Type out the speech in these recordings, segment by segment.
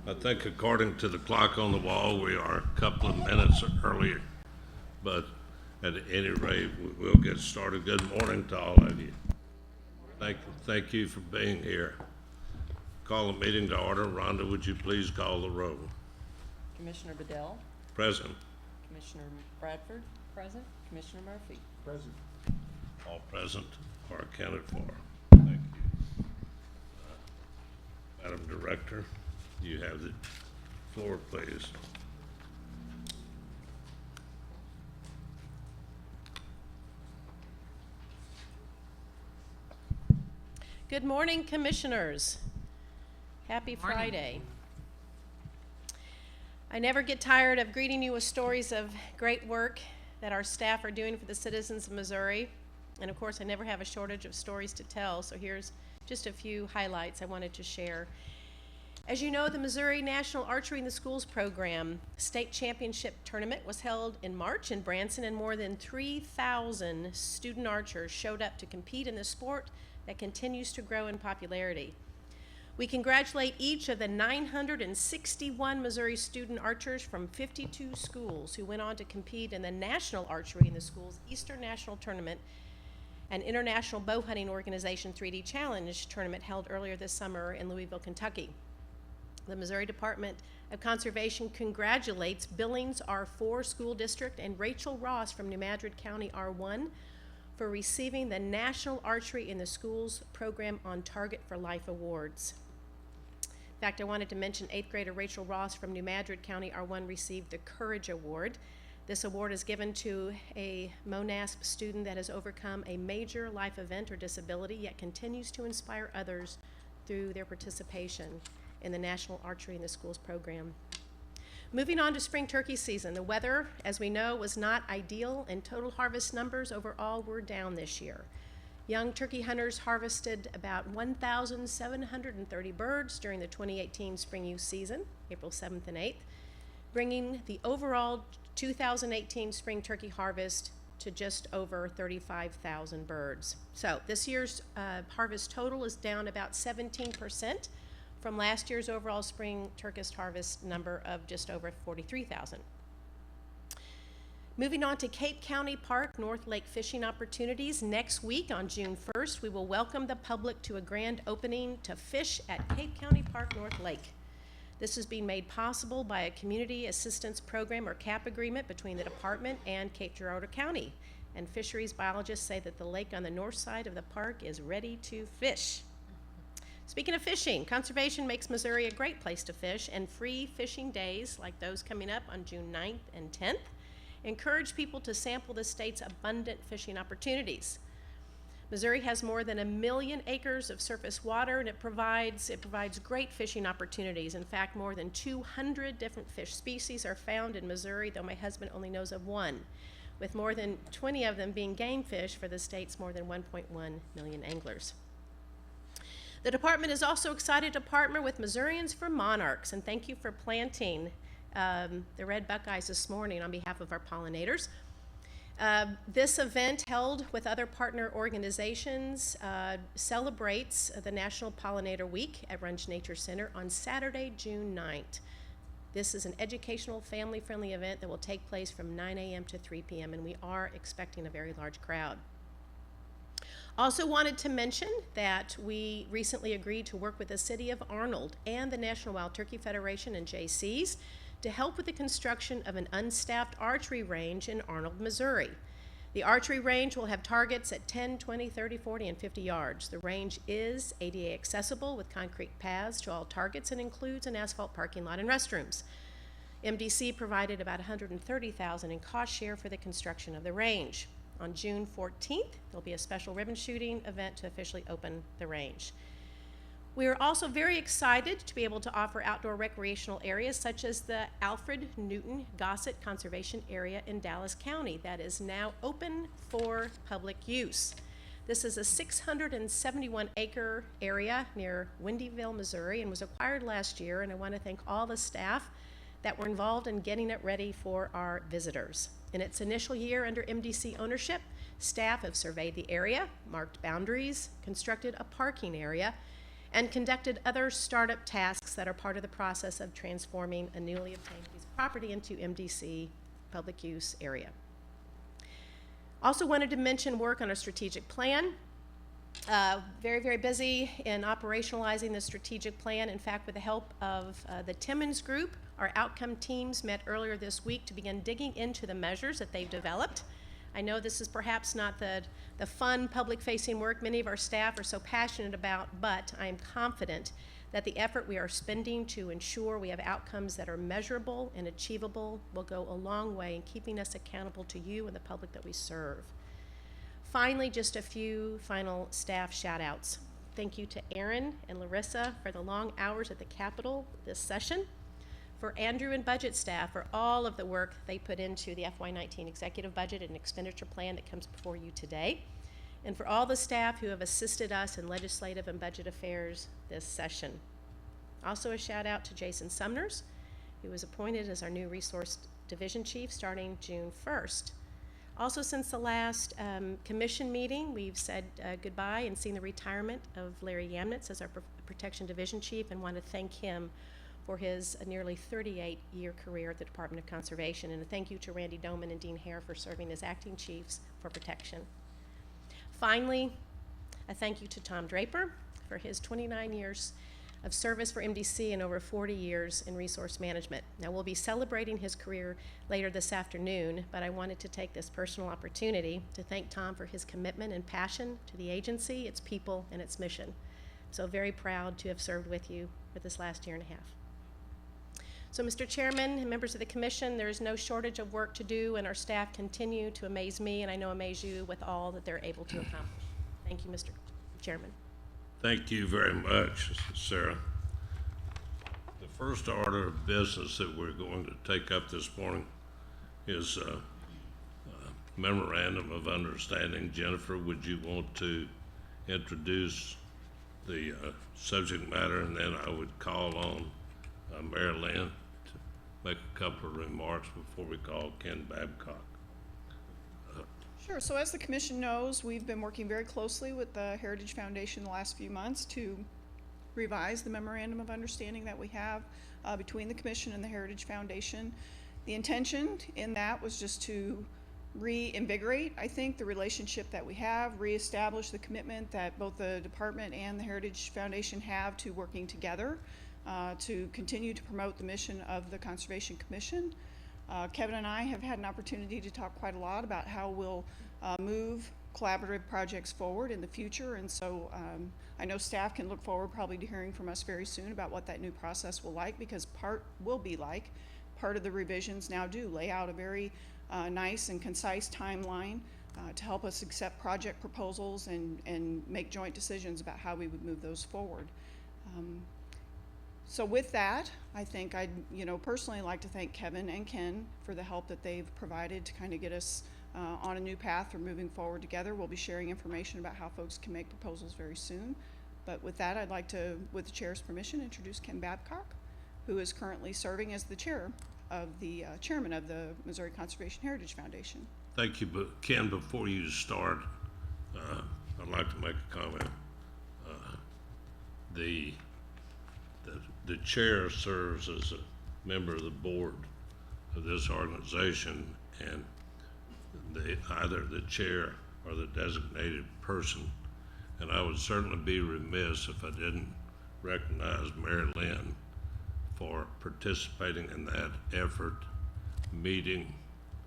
I think according to the clock on the wall, we are a couple of minutes earlier, but at any rate, we'll get started. Good morning to all of you. Thank you for being here. Call the meeting to order. Rhonda, would you please call the roll? Commissioner Bedell, Present. Commissioner Bradford. Present. Commissioner Murphy. Present. All present are accounted for. Thank you. Madam Director, you have the floor, please. Good morning, Commissioners. Happy Morning. Friday. I never get tired of greeting you with stories of great work that our staff are doing for the citizens of Missouri. And of course, I never have a shortage of stories to tell, so here's just a few highlights I wanted to share. As you know, the Missouri National Archery in the Schools program state championship tournament was held in March in Branson, and more than 3,000 student archers showed up to compete in the sport that continues to grow in popularity. We congratulate each of the 961 Missouri student archers from 52 schools who went on to compete in the National Archery in the Schools Eastern National Tournament and International Bow Hunting Organization 3D Challenge tournament held earlier this summer in Louisville, Kentucky. The Missouri Department of Conservation congratulates Billings R4 School District and Rachel Ross from New Madrid County R1 for receiving the National Archery in the Schools Program on Target for Life Awards. In fact, I wanted to mention 8th grader Rachel Ross from New Madrid County R1 received the Courage Award. This award is given to a MONASP student that has overcome a major life event or disability, yet continues to inspire others through their participation in the National Archery in the Schools program. Moving on to spring turkey season, the weather, as we know, was not ideal, and total harvest numbers overall were down this year. Young turkey hunters harvested about 1,730 birds during the 2018 spring youth season, April 7th and 8th, bringing the overall 2018 spring turkey harvest to just over 35,000 birds. So this year's harvest total is down about 17% from last year's overall spring turkey harvest number of just over 43,000. Moving on to Cape County Park North Lake fishing opportunities. Next week on June 1st, we will welcome the public to a grand opening to fish at Cape County Park North Lake. This is being made possible by a Community Assistance Program or CAP agreement between the department and Cape Girardeau County. And fisheries biologists say that the lake on the north side of the park is ready to fish. Speaking of fishing, conservation makes Missouri a great place to fish, and free fishing days like those coming up on June 9th and 10th encourage people to sample the state's abundant fishing opportunities. Missouri has more than 1 million acres of surface water, and it provides great fishing opportunities. In fact, more than 200 different fish species are found in Missouri, though my husband only knows of one, with more than 20 of them being game fish for the state's more than 1.1 million anglers. The department is also excited to partner with Missourians for Monarchs, and thank you for planting the red buckeyes this morning on behalf of our pollinators. This event, held with other partner organizations, celebrates the National Pollinator Week at Runge Nature Center on Saturday, June 9th. This is an educational, family-friendly event that will take place from 9 a.m. to 3 p.m., and we are expecting a very large crowd. Also wanted to mention that we recently agreed to work with the City of Arnold and the National Wild Turkey Federation and JCs to help with the construction of an unstaffed archery range in Arnold, Missouri. The archery range will have targets at 10, 20, 30, 40, and 50 yards. The range is ADA accessible with concrete paths to all targets and includes an asphalt parking lot and restrooms. MDC provided about $130,000 in cost share for the construction of the range. On June 14th, there'll be a special ribbon shooting event to officially open the range. We are also very excited to be able to offer outdoor recreational areas such as the Alfred Newton Gossett Conservation Area in Dallas County that is now open for public use. This is a 671-acre area near Windyville, Missouri, and was acquired last year, and I want to thank all the staff that were involved in getting it ready for our visitors. In its initial year under MDC ownership, staff have surveyed the area, marked boundaries, constructed a parking area, and conducted other startup tasks that are part of the process of transforming a newly obtained piece of property into MDC public use area. Also wanted to mention work on a strategic plan. Very, very busy in operationalizing the strategic plan. In fact, with the help of the Timmons Group, our outcome teams met earlier this week to begin digging into the measures that they've developed. I know this is perhaps not the fun public-facing work many of our staff are so passionate about, but I am confident that the effort we are spending to ensure we have outcomes that are measurable and achievable will go a long way in keeping us accountable to you and the public that we serve. Finally, just a few final staff shout-outs. Thank you to Aaron and Larissa for the long hours at the Capitol this session. For Andrew and budget staff for all of the work they put into the FY19 executive budget and expenditure plan that comes before you today. And for all the staff who have assisted us in legislative and budget affairs this session. Also a shout out to Jason Sumners, who was appointed as our new resource division chief starting June 1st. Also, since the last commission meeting, we've said goodbye and seen the retirement of Larry Yamnitz as our protection division chief, and want to thank him for his nearly 38-year career at the Department of Conservation. And a thank you to Randy Doman and Dean Hare for serving as acting chiefs for protection. Finally, a thank you to Tom Draper for his 29 years of service for MDC and over 40 years in resource management. Now, we'll be celebrating his career later this afternoon, but I wanted to take this personal opportunity to thank Tom for his commitment and passion to the agency, its people, and its mission. So very proud to have served with you for this last year and a half. So, Mr. Chairman and members of the commission, there is no shortage of work to do, and our staff continue to amaze me, and I know amaze you with all that they're able to accomplish. Thank you, Mr. Chairman. Thank you very much, Sarah. The first order of business that we're going to take up this morning is a memorandum of understanding. Jennifer, would you want to introduce the subject matter, and then I would call on Mary Lynn to make a couple of remarks before we call Ken Babcock. Sure. So as the commission knows, we've been working very closely with the Heritage Foundation the last few months to revise the memorandum of understanding that we have between the commission and the Heritage Foundation. The intention in that was just to reinvigorate, I think, the relationship that we have, reestablish the commitment that both the department and the Heritage Foundation have to working together to continue to promote the mission of the Conservation Commission. Kevin and I have had an opportunity to talk quite a lot about how we'll move collaborative projects forward in the future, and so I know staff can look forward probably to hearing from us very soon about what that new process will like, because part of the revisions now do lay out a very nice and concise timeline to help us accept project proposals and make joint decisions about how we would move those forward. So with that, I think I'd personally like to thank Kevin and Ken for the help that they've provided to kind of get us on a new path for moving forward together. We'll be sharing information about how folks can make proposals very soon. But with that, I'd like to, with the chair's permission, introduce Ken Babcock, who is currently serving as the chairman of the Missouri Conservation Heritage Foundation. Thank you, but Ken, before you start, I'd like to make a comment. The chair serves as a member of the board of this organization, and either the chair or the designated person. And I would certainly be remiss if I didn't recognize Mary Lynn for participating in that effort, meeting,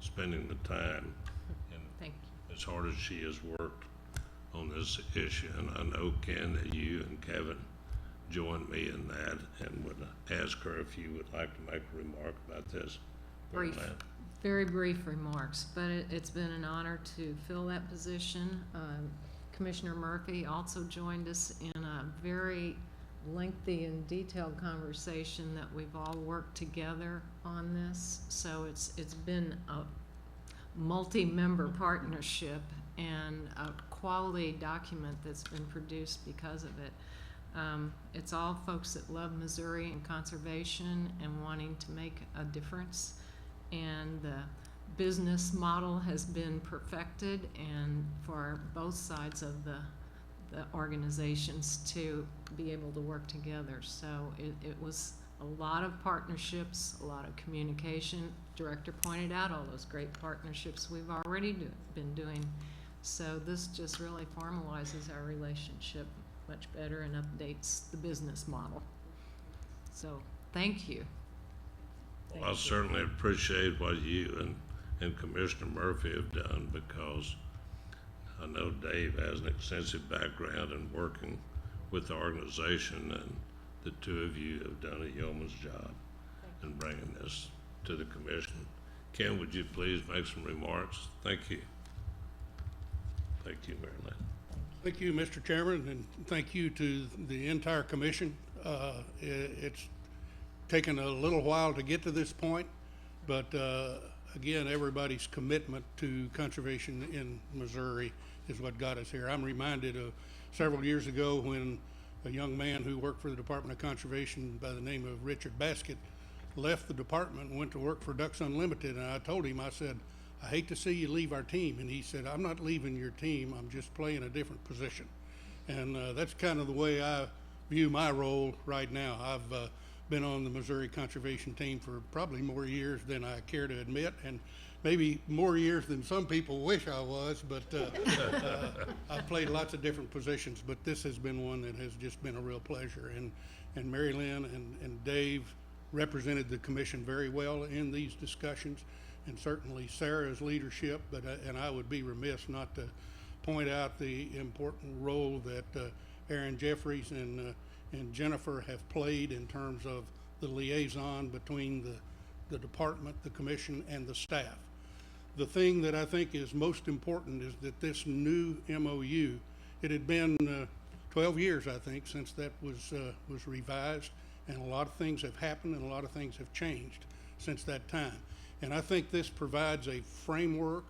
spending the time, and Thank you. as hard as she has worked on this issue. And I know, Ken, that you and Kevin join me in that, and would ask her if you would like to make a remark about this. Brief, very brief remarks, but it's been an honor to fill that position. Commissioner Murphy also joined us in a very lengthy and detailed conversation that we've all worked together on this. So it's been a multi-member partnership and a quality document that's been produced because of it. It's all folks that love Missouri and conservation and wanting to make a difference. And the business model has been perfected, and for both sides of the the organizations to be able to work together. So it was a lot of partnerships, a lot of communication. Director pointed out all those great partnerships we've already been doing. So this just really formalizes our relationship much better and updates the business model. So, thank you. Well, I certainly appreciate what you and Commissioner Murphy have done, because I know Dave has an extensive background in working with the organization, and the two of you have done a yeoman's job in bringing this to the commission. Ken, would you please make some remarks? Thank you. Thank you, Mary Lynn. Thank you, Mr. Chairman, and thank you to the entire commission. It's taken a little while to get to this point, but again, everybody's commitment to conservation in Missouri is what got us here. I'm reminded of several years ago when a young man who worked for the Department of Conservation by the name of Richard Baskett left the department and went to work for Ducks Unlimited, and I told him, I said, I hate to see you leave our team. And he said, I'm not leaving your team, I'm just playing a different position. And that's kind of the way I view my role right now. I've been on the Missouri Conservation team for probably more years than I care to admit, and maybe more years than some people wish I was, but I've played lots of different positions, but this has been one that has just been a real pleasure. And Mary Lynn and Dave represented the commission very well in these discussions, and certainly Sarah's leadership, and I would be remiss not to point out the important role that Aaron Jeffries and Jennifer have played in terms of the liaison between the department, the commission, and the staff. The thing that I think is most important is that this new MOU, it had been 12 years, I think, since that was revised, and a lot of things have happened and a lot of things have changed since that time. And I think this provides a framework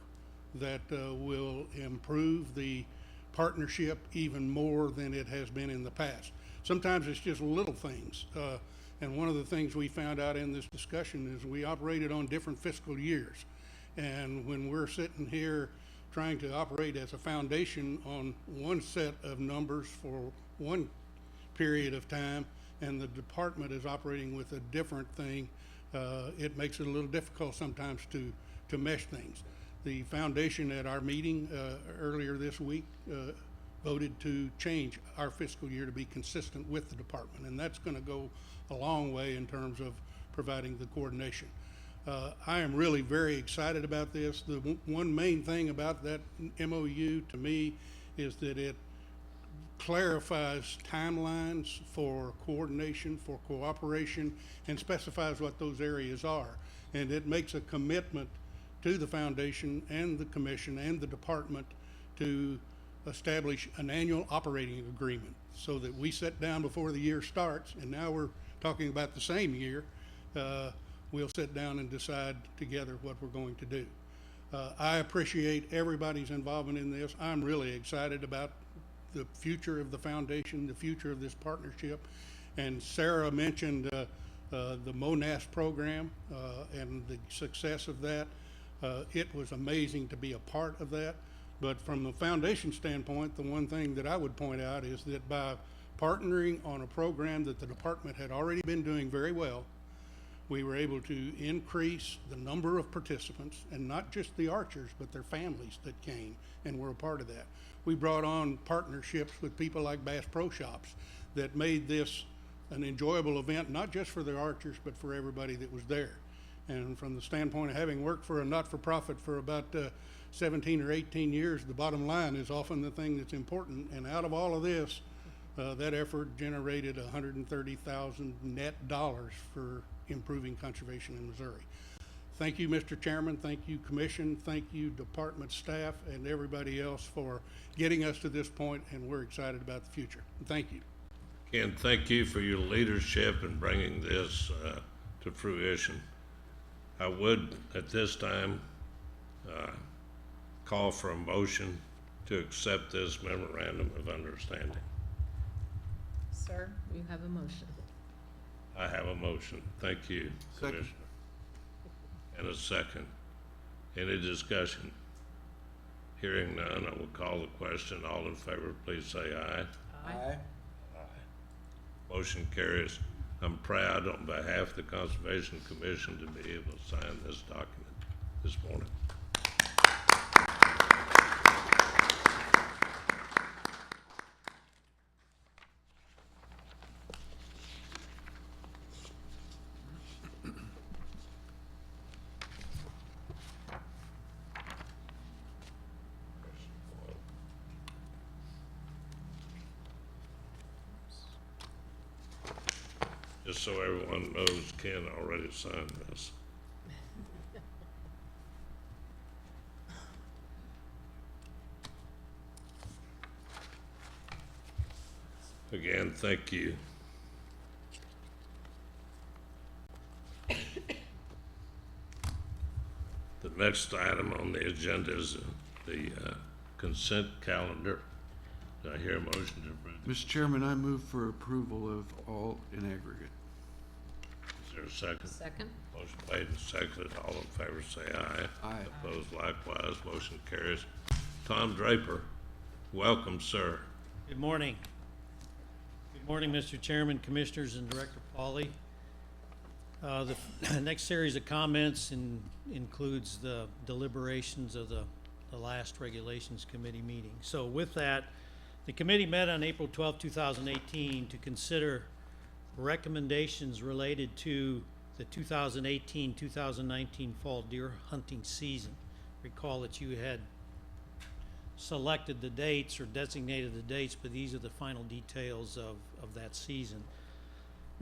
that will improve the partnership even more than it has been in the past. Sometimes it's just little things. And one of the things we found out in this discussion is we operated on different fiscal years. And when we're sitting here trying to operate as a foundation on one set of numbers for one period of time, and the department is operating with a different thing, it makes it a little difficult sometimes to mesh things. The foundation at our meeting earlier this week voted to change our fiscal year to be consistent with the department, and that's going to go a long way in terms of providing the coordination. I am really very excited about this. The one main thing about that MOU to me is that it clarifies timelines for coordination, for cooperation, and specifies what those areas are. And it makes a commitment to the foundation and the commission and the department to establish an annual operating agreement so that we sit down before the year starts, and now we're talking about the same year, we'll sit down and decide together what we're going to do. I appreciate everybody's involvement in this. I'm really excited about the future of the foundation, the future of this partnership. And Sarah mentioned the MONAS program and the success of that. It was amazing to be a part of that. But from the foundation standpoint, the one thing that I would point out is that by partnering on a program that the department had already been doing very well, we were able to increase the number of participants, and not just the archers, but their families that came and were a part of that. We brought on partnerships with people like Bass Pro Shops that made this an enjoyable event, not just for the archers, but for everybody that was there. And from the standpoint of having worked for a not-for-profit for about 17 or 18 years, the bottom line is often the thing that's important. And out of all of this, that effort generated $130,000 net dollars for improving conservation in Missouri. Thank you, Mr. Chairman. Thank you, Commission. Thank you, department staff, and everybody else for getting us to this point, and we're excited about the future. Thank you. Ken, thank you for your leadership in bringing this to fruition. I would, at this time, call for a motion to accept this memorandum of understanding. Sir, You have a motion. I have a motion. Thank you, Second. Commissioner. And a second. Any discussion? Hearing none, I will call the question. All in favor, please say aye. Aye. Motion carries. I'm proud on behalf of the Conservation Commission to be able to sign this document this morning. Just so everyone knows, Ken already signed this. Again, thank you. The next item on the agenda is the consent calendar. Do I hear a motion to approve? Mr. Chairman, I move for approval of all in aggregate. Is there a second? Second? Motion made and seconded. All in favor say aye. Aye. Opposed likewise. Motion carries. Tom Draper, welcome, sir. Good morning. Good morning, Mr. Chairman, Commissioners, and Director Pauly. The next series of comments includes the deliberations of the last Regulations Committee meeting. So with that, the committee met on April 12, 2018 to consider recommendations related to the 2018-2019 fall deer hunting season. Recall that you had selected the dates or designated the dates, but these are the final details of that season.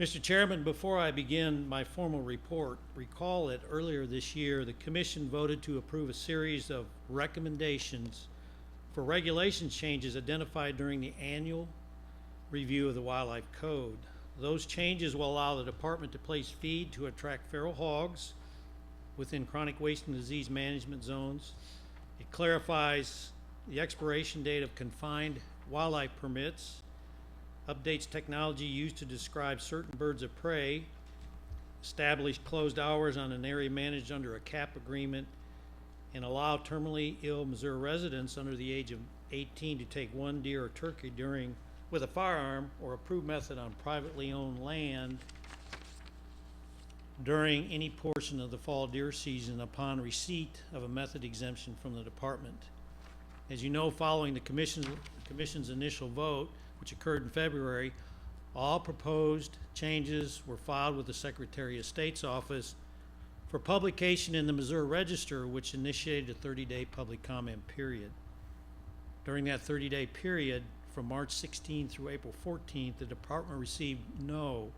Mr. Chairman, before I begin my formal report, recall that earlier this year, the Commission voted to approve a series of recommendations for regulations changes identified during the annual review of the Wildlife Code. Those changes will allow the department to place feed to attract feral hogs within chronic waste and disease management zones. It clarifies the expiration date of confined wildlife permits, updates technology used to describe certain birds of prey, established closed hours on an area managed under a CAP agreement, and allow terminally ill Missouri residents under the age of 18 to take one deer or turkey with a firearm or approved method on privately owned land during any portion of the fall deer season upon receipt of a method exemption from the department. As you know, following the Commission's initial vote, which occurred in February, all proposed changes were filed with the Secretary of State's office for publication in the Missouri Register, which initiated a 30-day public comment period. During that 30-day period, from March 16 through April 14th, the department received no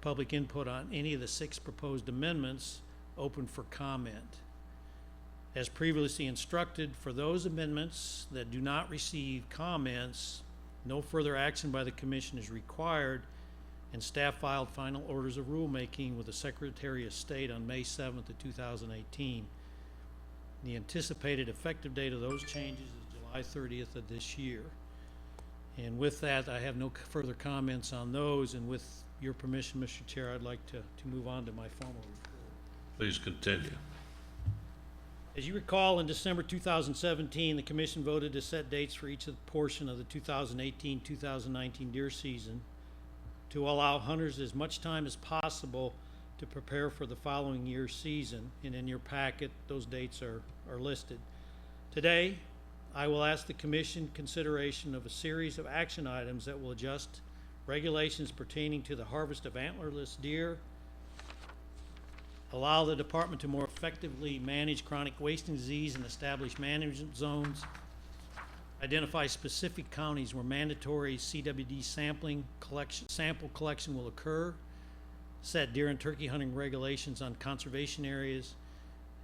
public input on any of the 6 proposed amendments open for comment. As previously instructed, for those amendments that do not receive comments, no further action by the Commission is required, and staff filed final orders of rulemaking with the Secretary of State on May 7th of 2018. The anticipated effective date of those changes is July 30th of this year. And with that, I have no further comments on those, and with your permission, Mr. Chair, I'd like to move on to my formal report. Please continue. As you recall, in December 2017, the Commission voted to set dates for each portion of the 2018-2019 deer season to allow hunters as much time as possible to prepare for the following year's season. And in your packet, those dates are listed. Today, I will ask the Commission consideration of a series of action items that will adjust regulations pertaining to the harvest of antlerless deer, allow the department to more effectively manage chronic wasting disease and establish management zones, identify specific counties where mandatory CWD sample collection will occur, set deer and turkey hunting regulations on conservation areas,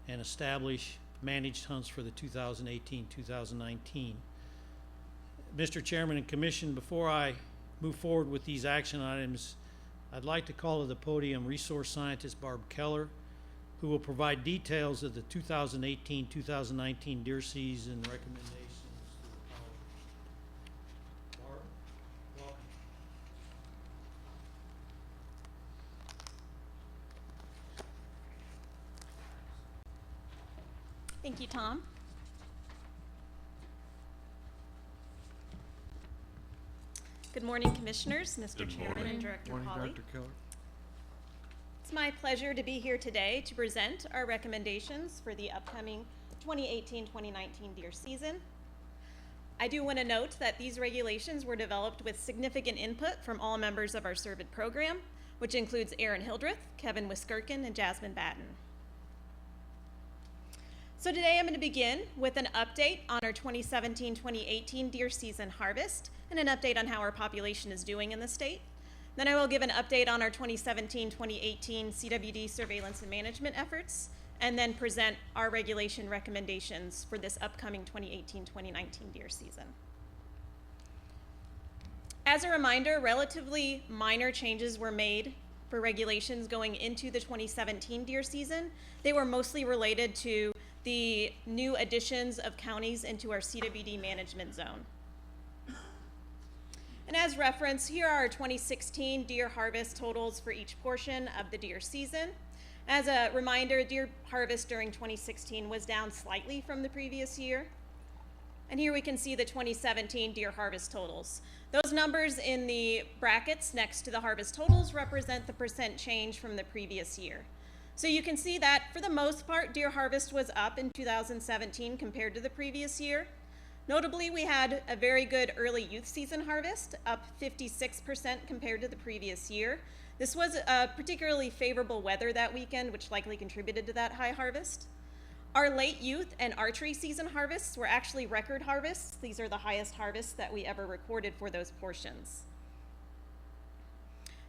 and establish managed hunts for the 2018-2019. Mr. Chairman and Commission, before I move forward with these action items, I'd like to call to the podium Resource Scientist Barb Keller, who will provide details of the 2018-2019 deer season recommendations to the college. Barb, welcome. Thank you, Tom. Good morning, Commissioners, Mr. Good Chairman morning. and Director Morning, Polly. Dr. Keller. It's my pleasure to be here today to present our recommendations for the upcoming 2018-2019 deer season. I do want to note that these regulations were developed with significant input from all members of our CERVID program, which includes Aaron Hildreth, Kevin Wiskirkin, and Jasmine Batten. So today I'm going to begin with an update on our 2017-2018 deer season harvest and an update on how our population is doing in the state. Then I will give an update on our 2017-2018 CWD surveillance and management efforts, and then present our regulation recommendations for this upcoming 2018-2019 deer season. As a reminder, relatively minor changes were made for regulations going into the 2017 deer season. They were mostly related to the new additions of counties into our CWD management zone. And as reference, here are our 2016 deer harvest totals for each portion of the deer season. As a reminder, deer harvest during 2016 was down slightly from the previous year. And here we can see the 2017 deer harvest totals. Those numbers in the brackets next to the harvest totals represent the percent change from the previous year. So you can see that for the most part, deer harvest was up in 2017 compared to the previous year. Notably, we had a very good early youth season harvest, up 56% compared to the previous year. This was particularly favorable weather that weekend, which likely contributed to that high harvest. Our late youth and archery season harvests were actually record harvests. These are the highest harvests that we ever recorded for those portions.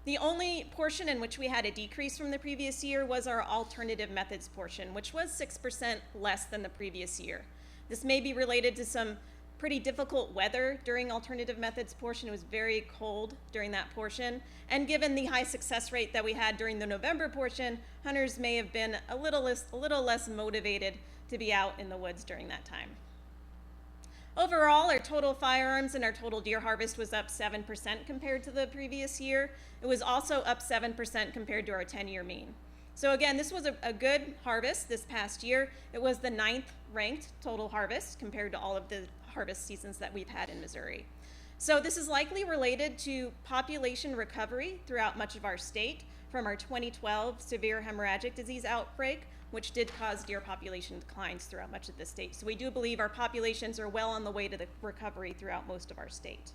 The only portion in which we had a decrease from the previous year was our alternative methods portion, which was 6% less than the previous year. This may be related to some pretty difficult weather during alternative methods portion. It was very cold during that portion. And given the high success rate that we had during the November portion, hunters may have been a little less motivated to be out in the woods during that time. Overall, our total firearms and our total deer harvest was up 7% compared to the previous year. It was also up 7% compared to our 10-year mean. So again, this was a good harvest this past year. It was the 9th ranked total harvest compared to all of the harvest seasons that we've had in Missouri. So this is likely related to population recovery throughout much of our state from our 2012 severe hemorrhagic disease outbreak, which did cause deer population declines throughout much of the state. So we do believe our populations are well on the way to the recovery throughout most of our state.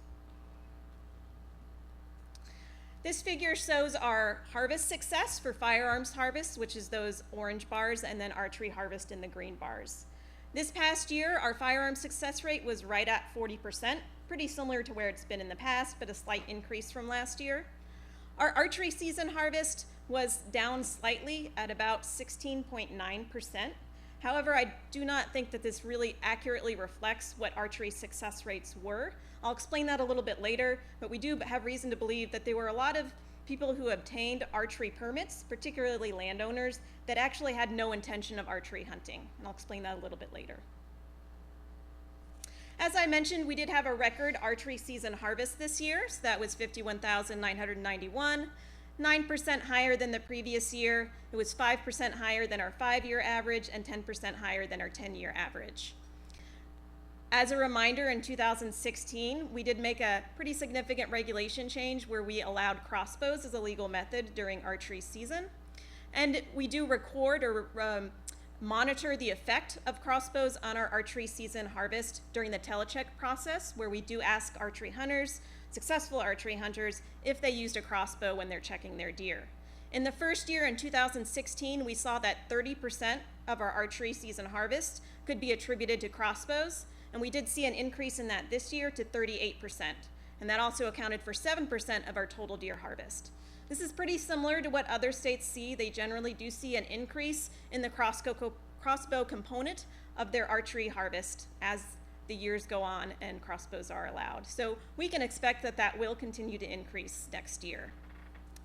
This figure shows our harvest success for firearms harvest, which is those orange bars, and then archery harvest in the green bars. This past year, our firearms success rate was right at 40%, pretty similar to where it's been in the past, but a slight increase from last year. Our archery season harvest was down slightly at about 16.9%. However, I do not think that this really accurately reflects what archery success rates were. I'll explain that a little bit later, but we do have reason to believe that there were a lot of people who obtained archery permits, particularly landowners, that actually had no intention of archery hunting, and I'll explain that a little bit later. As I mentioned, we did have a record archery season harvest this year, so that was 51,991, 9% higher than the previous year. It was 5% higher than our 5-year average and 10% higher than our 10-year average. As a reminder, in 2016, we did make a pretty significant regulation change where we allowed crossbows as a legal method during archery season. And we do record or monitor the effect of crossbows on our archery season harvest during the telecheck process, where we do ask archery hunters, successful archery hunters, if they used a crossbow when they're checking their deer. In the first year, in 2016, we saw that 30% of our archery season harvest could be attributed to crossbows, and we did see an increase in that this year to 38%, and that also accounted for 7% of our total deer harvest. This is pretty similar to what other states see. They generally do see an increase in the crossbow component of their archery harvest as the years go on and crossbows are allowed. So we can expect that that will continue to increase next year.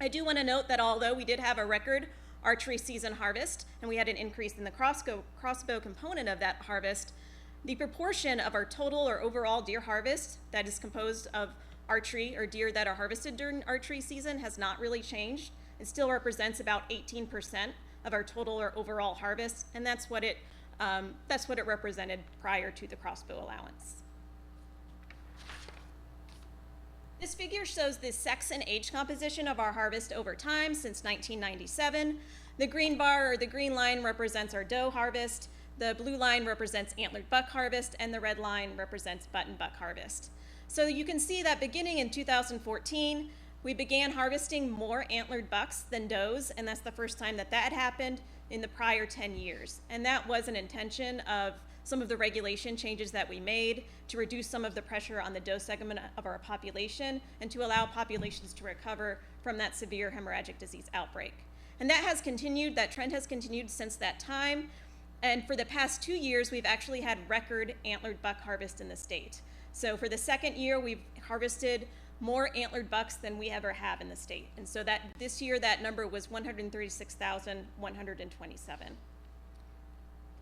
I do want to note that although we did have a record archery season harvest and we had an increase in the crossbow component of that harvest, the proportion of our total or overall deer harvest that is composed of archery or deer that are harvested during archery season has not really changed. It still represents about 18% of our total or overall harvest, and that's what it represented prior to the crossbow allowance. This figure shows the sex and age composition of our harvest over time since 1997. The green bar or the green line represents our doe harvest, the blue line represents antlered buck harvest, and the red line represents button buck harvest. So you can see that beginning in 2014, we began harvesting more antlered bucks than does, and that's the first time that that happened in the prior 10 years. And that was an intention of some of the regulation changes that we made to reduce some of the pressure on the doe segment of our population and to allow populations to recover from that severe hemorrhagic disease outbreak. And that has continued, that trend has continued since that time. And for the past 2 years, we've actually had record antlered buck harvest in the state. So for the second year, we've harvested more antlered bucks than we ever have in the state. And so that this year, that number was 136,127.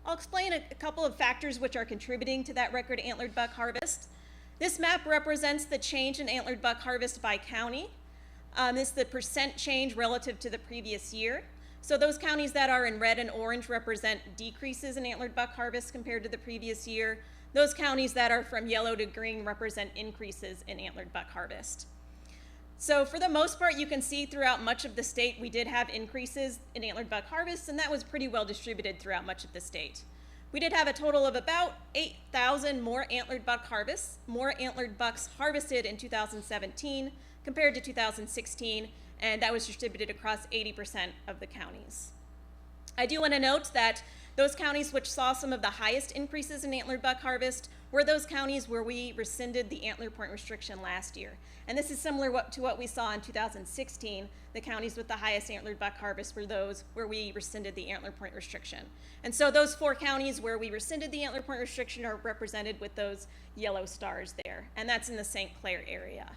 I'll explain a couple of factors which are contributing to that record antlered buck harvest. This map represents the change in antlered buck harvest by county. This is the percent change relative to the previous year. So those counties that are in red and orange represent decreases in antlered buck harvest compared to the previous year. Those counties that are from yellow to green represent increases in antlered buck harvest. So for the most part, you can see throughout much of the state, we did have increases in antlered buck harvest, and that was pretty well distributed throughout much of the state. We did have a total of about 8,000 more antlered buck harvests, more antlered bucks harvested in 2017 compared to 2016, and that was distributed across 80% of the counties. I do want to note that those counties which saw some of the highest increases in antlered buck harvest were those counties where we rescinded the antler point restriction last year. And this is similar to what we saw in 2016. The counties with the highest antlered buck harvest were those where we rescinded the antler point restriction. And so those 4 counties where we rescinded the antler point restriction are represented with those yellow stars there, and that's in the St. Clair area.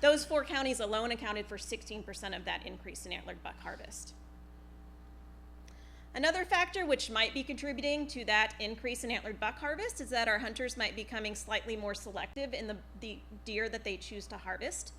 Those 4 counties alone accounted for 16% of that increase in antlered buck harvest. Another factor which might be contributing to that increase in antlered buck harvest is that our hunters might be becoming slightly more selective in the deer that they choose to harvest.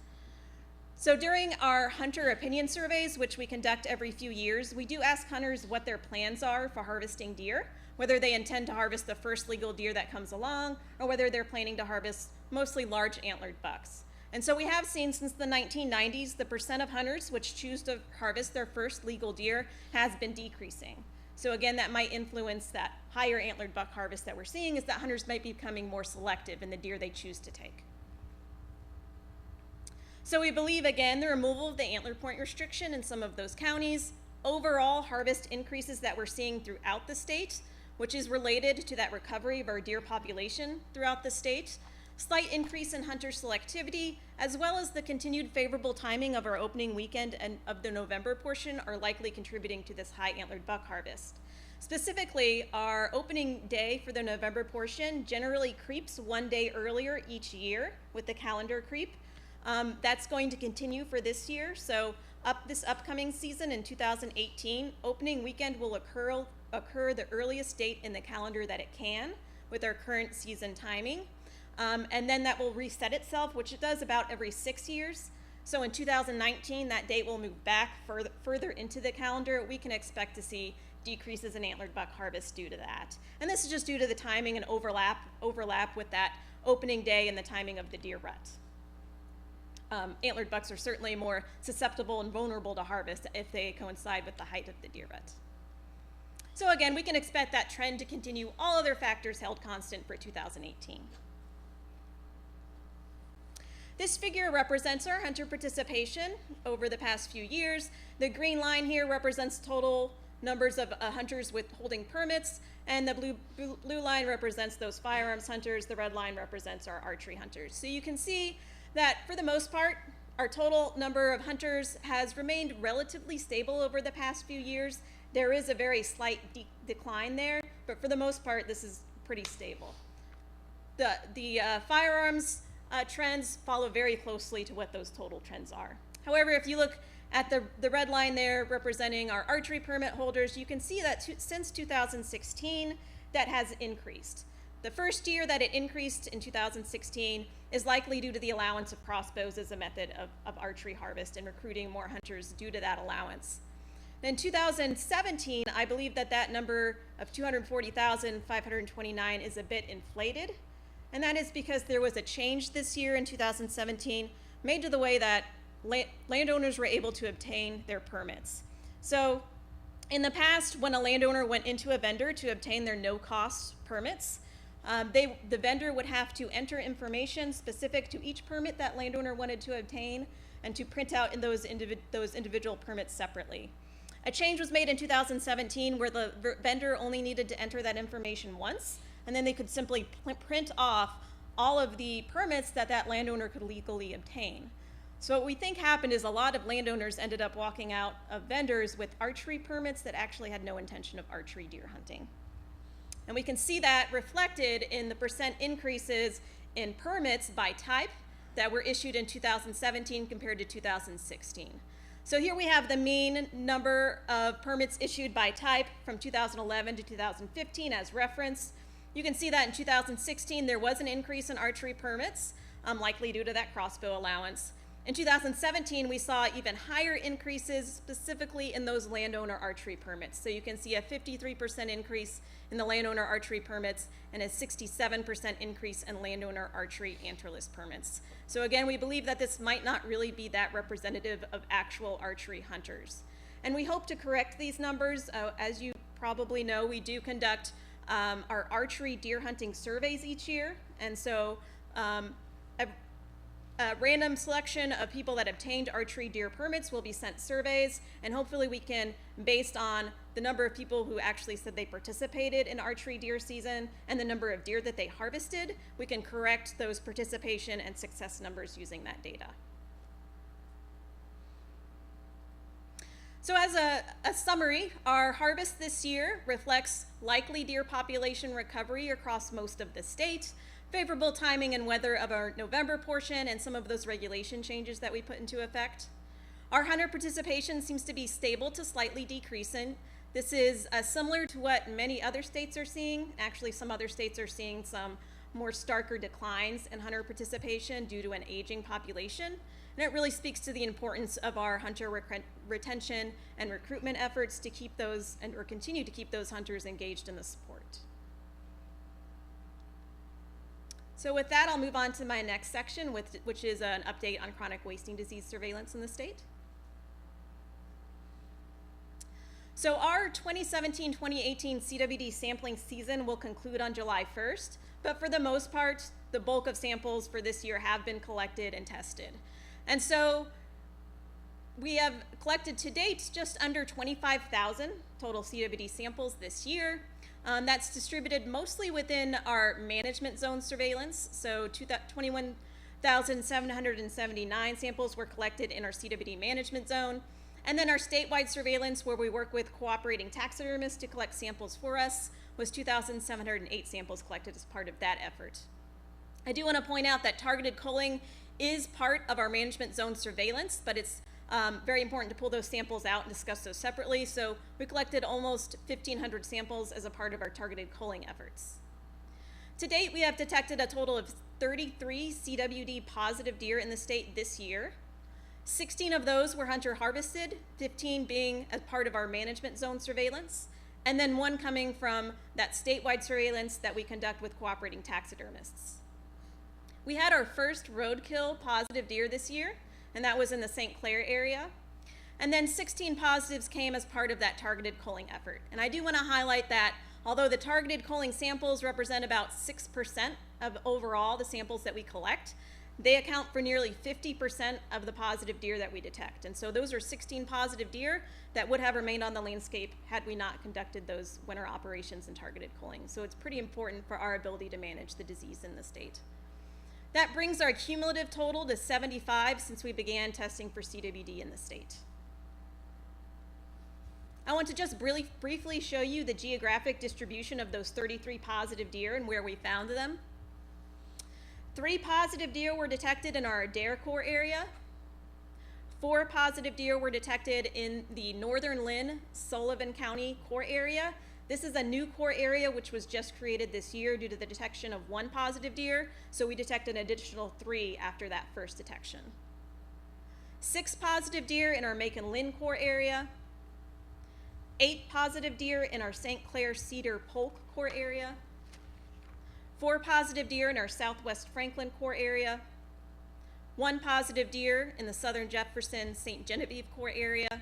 So during our hunter opinion surveys, which we conduct every few years, we do ask hunters what their plans are for harvesting deer, whether they intend to harvest the first legal deer that comes along, or whether they're planning to harvest mostly large antlered bucks. And so we have seen since the 1990s, the percent of hunters which choose to harvest their first legal deer has been decreasing. So again, that might influence that higher antlered buck harvest that we're seeing, is that hunters might be becoming more selective in the deer they choose to take. So we believe, again, the removal of the antler point restriction in some of those counties, overall harvest increases that we're seeing throughout the state, which is related to that recovery of our deer population throughout the state, slight increase in hunter selectivity, as well as the continued favorable timing of our opening weekend and of the November portion are likely contributing to this high antlered buck harvest. Specifically, our opening day for the November portion generally creeps 1 day earlier each year with the calendar creep. That's going to continue for this year. So this upcoming season in 2018, opening weekend will occur the earliest date in the calendar that it can with our current season timing. And then that will reset itself, which it does about every 6 years. So in 2019, that date will move back further into the calendar. We can expect to see decreases in antlered buck harvest due to that. And this is just due to the timing and overlap with that opening day and the timing of the deer rut. Antlered bucks are certainly more susceptible and vulnerable to harvest if they coincide with the height of the deer rut. So again, we can expect that trend to continue, all other factors held constant for 2018. This figure represents our hunter participation over the past few years. The green line here represents total numbers of hunters with holding permits, and the blue line represents those firearms hunters. The red line represents our archery hunters. So you can see that for the most part, our total number of hunters has remained relatively stable over the past few years. There is a very slight decline there, but for the most part, this is pretty stable. The firearms trends follow very closely to what those total trends are. However, if you look at the red line there representing our archery permit holders, you can see that since 2016, that has increased. The first year that it increased in 2016 is likely due to the allowance of crossbows as a method of archery harvest and recruiting more hunters due to that allowance. In 2017, I believe that number of 240,529 is a bit inflated. And that is because there was a change this year in 2017 made to the way that landowners were able to obtain their permits. So in the past, when a landowner went into a vendor to obtain their no-cost permits, the vendor would have to enter information specific to each permit that landowner wanted to obtain and to print out in those individual permits separately. A change was made in 2017 where the vendor only needed to enter that information once, and then they could simply print off all of the permits that that landowner could legally obtain. So what we think happened is a lot of landowners ended up walking out of vendors with archery permits that actually had no intention of archery deer hunting. And we can see that reflected in the percent increases in permits by type that were issued in 2017 compared to 2016. So here we have the mean number of permits issued by type from 2011 to 2015 as reference. You can see that in 2016 there was an increase in archery permits, likely due to that crossbow allowance. In 2017, we saw even higher increases specifically in those landowner archery permits. So you can see a 53% increase in the landowner archery permits and a 67% increase in landowner archery antlerless permits. So again, we believe that this might not really be that representative of actual archery hunters. And we hope to correct these numbers. As you probably know, we do conduct our archery deer hunting surveys each year. And so a random selection of people that obtained archery deer permits will be sent surveys, and hopefully we can, based on the number of people who actually said they participated in archery deer season and the number of deer that they harvested, we can correct those participation and success numbers using that data. So as a summary, our harvest this year reflects likely deer population recovery across most of the state, favorable timing and weather of our November portion, and some of those regulation changes that we put into effect. Our hunter participation seems to be stable to slightly decreasing. This is similar to what many other states are seeing. Actually, some other states are seeing some more starker declines in hunter participation due to an aging population. And it really speaks to the importance of our hunter retention and recruitment efforts to keep those or continue to keep those hunters engaged in the sport. So with that, I'll move on to my next section, which is an update on chronic wasting disease surveillance in the state. So our 2017-2018 CWD sampling season will conclude on July 1st, but for the most part, the bulk of samples for this year have been collected and tested. And so we have collected to date just under 25,000 total CWD samples this year. That's distributed mostly within our management zone surveillance. So 21,779 samples were collected in our CWD management zone. And then our statewide surveillance, where we work with cooperating taxidermists to collect samples for us, was 2,708 samples collected as part of that effort. I do want to point out that targeted culling is part of our management zone surveillance, but it's very important to pull those samples out and discuss those separately. So we collected almost 1,500 samples as a part of our targeted culling efforts. To date, we have detected a total of 33 CWD positive deer in the state this year. 16 of those were hunter harvested, 15 being as part of our management zone surveillance, and then one coming from that statewide surveillance that we conduct with cooperating taxidermists. We had our first roadkill positive deer this year, and that was in the St. Clair area. And then 16 positives came as part of that targeted culling effort. And I do want to highlight that although the targeted culling samples represent about 6% of overall the samples that we collect, they account for nearly 50% of the positive deer that we detect. And so those are 16 positive deer that would have remained on the landscape had we not conducted those winter operations and targeted culling. So it's pretty important for our ability to manage the disease in the state. That brings our cumulative total to 75 since we began testing for CWD in the state. I want to just briefly show you the geographic distribution of those 33 positive deer and where we found them. 3 positive deer were detected in our Adair Corps area. 4 positive deer were detected in the Northern Lynn, Sullivan County Corps area. This is a new Corps area which was just created this year due to the detection of 1 positive deer, so we detected an additional 3 after that first detection. 6 positive deer in our Macon Lynn Corps area. 8 positive deer in our St. Clair Cedar Polk Corps area. 4 positive deer in our southwest Franklin core area, 1 positive deer in the southern Jefferson St. Genevieve core area,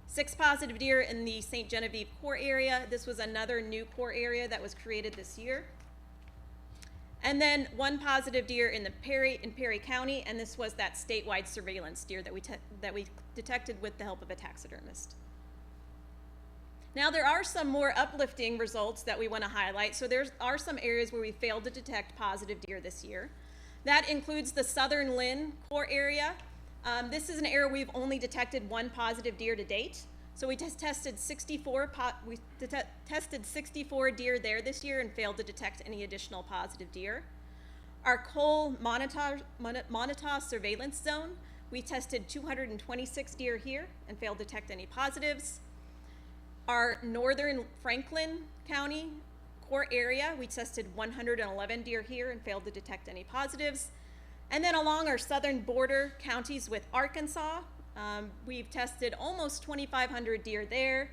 6 positive deer in the St. Genevieve core area. This was another new core area that was created this year. And then 1 positive deer in Perry County, and this was that statewide surveillance deer that we detected with the help of a taxidermist. Now there are some more uplifting results that we want to highlight. So there are some areas where we failed to detect positive deer this year. That includes the southern Lynn core area. This is an area we've only detected 1 positive deer to date. So we tested 64 deer there this year and failed to detect any additional positive deer. Our Cole Montauk surveillance zone, we tested 226 deer here and failed to detect any positives. Our northern Franklin County core area, we tested 111 deer here and failed to detect any positives. And then along our southern border counties with Arkansas, we've tested almost 2,500 deer there.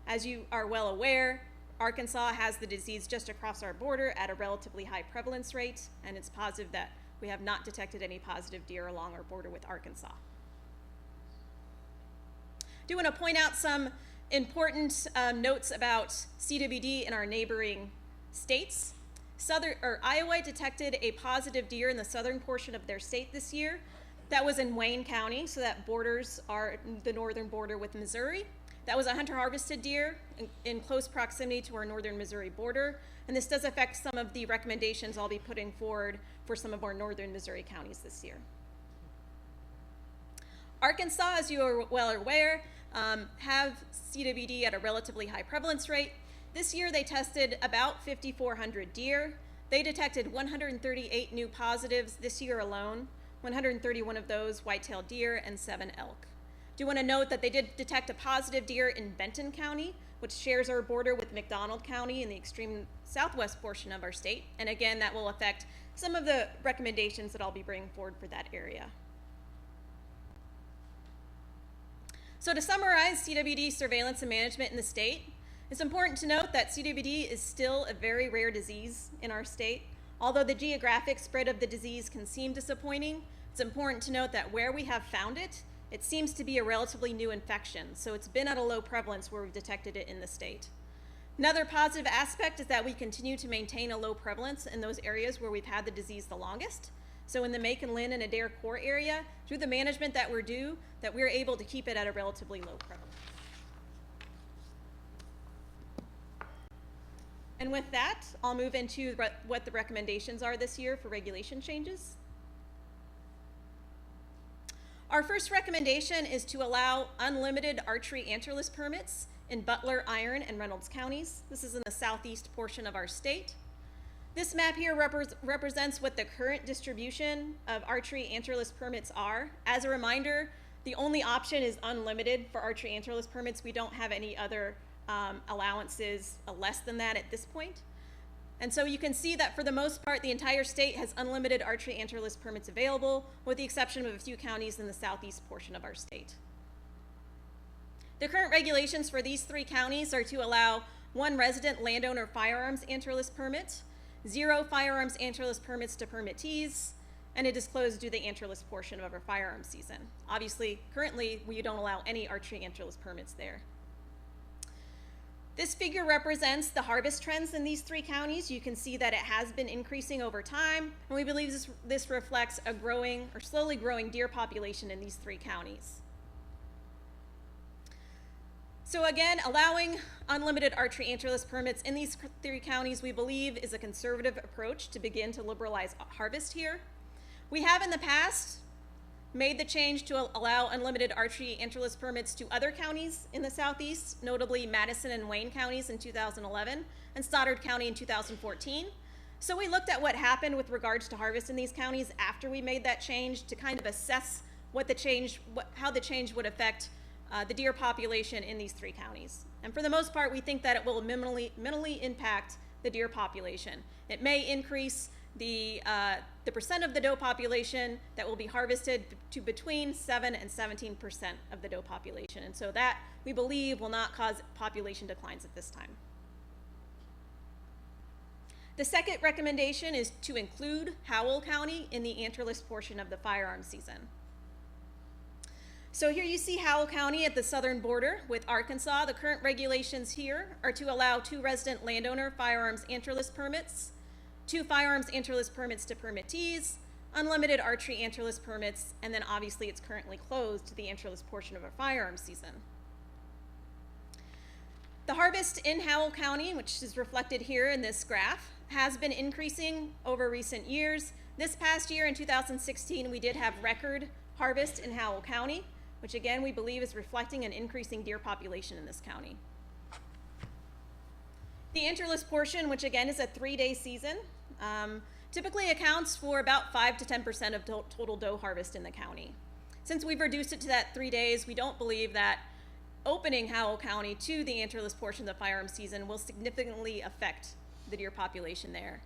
As you are well aware, Arkansas has the disease just across our border at a relatively high prevalence rate, and it's positive that we have not detected any positive deer along our border with Arkansas. Do want to point out some important notes about CWD in our neighboring states. Iowa detected a positive deer in the southern portion of their state this year. That was in Wayne County, so that borders the northern border with Missouri. That was a hunter-harvested deer in close proximity to our northern Missouri border, and this does affect some of the recommendations I'll be putting forward for some of our northern Missouri counties this year. Arkansas, as you are well aware, have CWD at a relatively high prevalence rate. This year they tested about 5,400 deer. They detected 138 new positives this year alone, 131 of those white-tailed deer and 7 elk. Do want to note that they did detect a positive deer in Benton County, which shares our border with McDonald County in the extreme southwest portion of our state. And again, that will affect some of the recommendations that I'll be bringing forward for that area. So to summarize CWD surveillance and management in the state, it's important to note that CWD is still a very rare disease in our state. Although the geographic spread of the disease can seem disappointing, it's important to note that where we have found it, it seems to be a relatively new infection, so it's been at a low prevalence where we've detected it in the state. Another positive aspect is that we continue to maintain a low prevalence in those areas where we've had the disease the longest. So in the Macon, Lynn, and Adair core area, through the management that we're able to keep it at a relatively low prevalence. And with that, I'll move into what the recommendations are this year for regulation changes. Our first recommendation is to allow unlimited archery antlerless permits in Butler, Iron, and Reynolds counties. This is in the southeast portion of our state. This map here represents what the current distribution of archery antlerless permits are. As a reminder, the only option is unlimited for archery antlerless permits. We don't have any other allowances less than that at this point. And so you can see that for the most part, the entire state has unlimited archery antlerless permits available, with the exception of a few counties in the southeast portion of our state. The current regulations for these 3 counties are to allow 1 resident landowner firearms antlerless permit, 0 firearms antlerless permits to permittees, and it is closed due to the antlerless portion of our firearms season. Obviously, currently, we don't allow any archery antlerless permits there. This figure represents the harvest trends in these 3 counties. You can see that it has been increasing over time, and we believe this reflects a growing or slowly growing deer population in these 3 counties. So again, allowing unlimited archery antlerless permits in these 3 counties, we believe, is a conservative approach to begin to liberalize harvest here. We have in the past made the change to allow unlimited archery antlerless permits to other counties in the southeast, notably Madison and Wayne counties in 2011 and Stoddard County in 2014. So we looked at what happened with regards to harvest in these counties after we made that change to kind of assess how the change would affect the deer population in these 3 counties. And for the most part, we think that it will minimally impact the deer population. It may increase the percent of the doe population that will be harvested to between 7 and 17% of the doe population. And so that, we believe, will not cause population declines at this time. The second recommendation is to include Howell County in the antlerless portion of the firearms season. So here you see Howell County at the southern border with Arkansas. The current regulations here are to allow 2 resident landowner firearms antlerless permits, 2 firearms antlerless permits to permittees, unlimited archery antlerless permits, and then obviously it's currently closed to the antlerless portion of our firearms season. The harvest in Howell County, which is reflected here in this graph, has been increasing over recent years. This past year in 2016, we did have record harvest in Howell County, which again we believe is reflecting an increasing deer population in this county. The antlerless portion, which again is a 3-day season, typically accounts for about 5 to 10% of total doe harvest in the county. Since we've reduced it to that 3 days, we don't believe that opening Howell County to the antlerless portion of the firearms season will significantly affect the deer population there.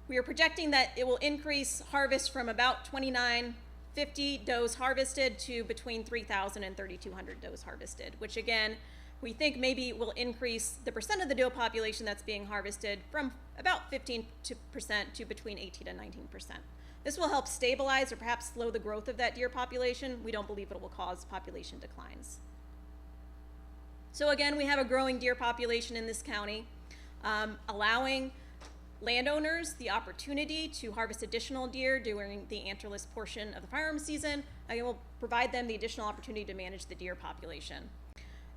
We are projecting that it will increase harvest from about 2,950 does harvested to between 3,000 and 3,200 does harvested, which again, we think maybe will increase the percent of the doe population that's being harvested from about 15% to between 18 and 19%. This will help stabilize or perhaps slow the growth of that deer population. We don't believe it will cause population declines. So again, we have a growing deer population in this county, allowing landowners the opportunity to harvest additional deer during the antlerless portion of the firearms season. Again, will provide them the additional opportunity to manage the deer population.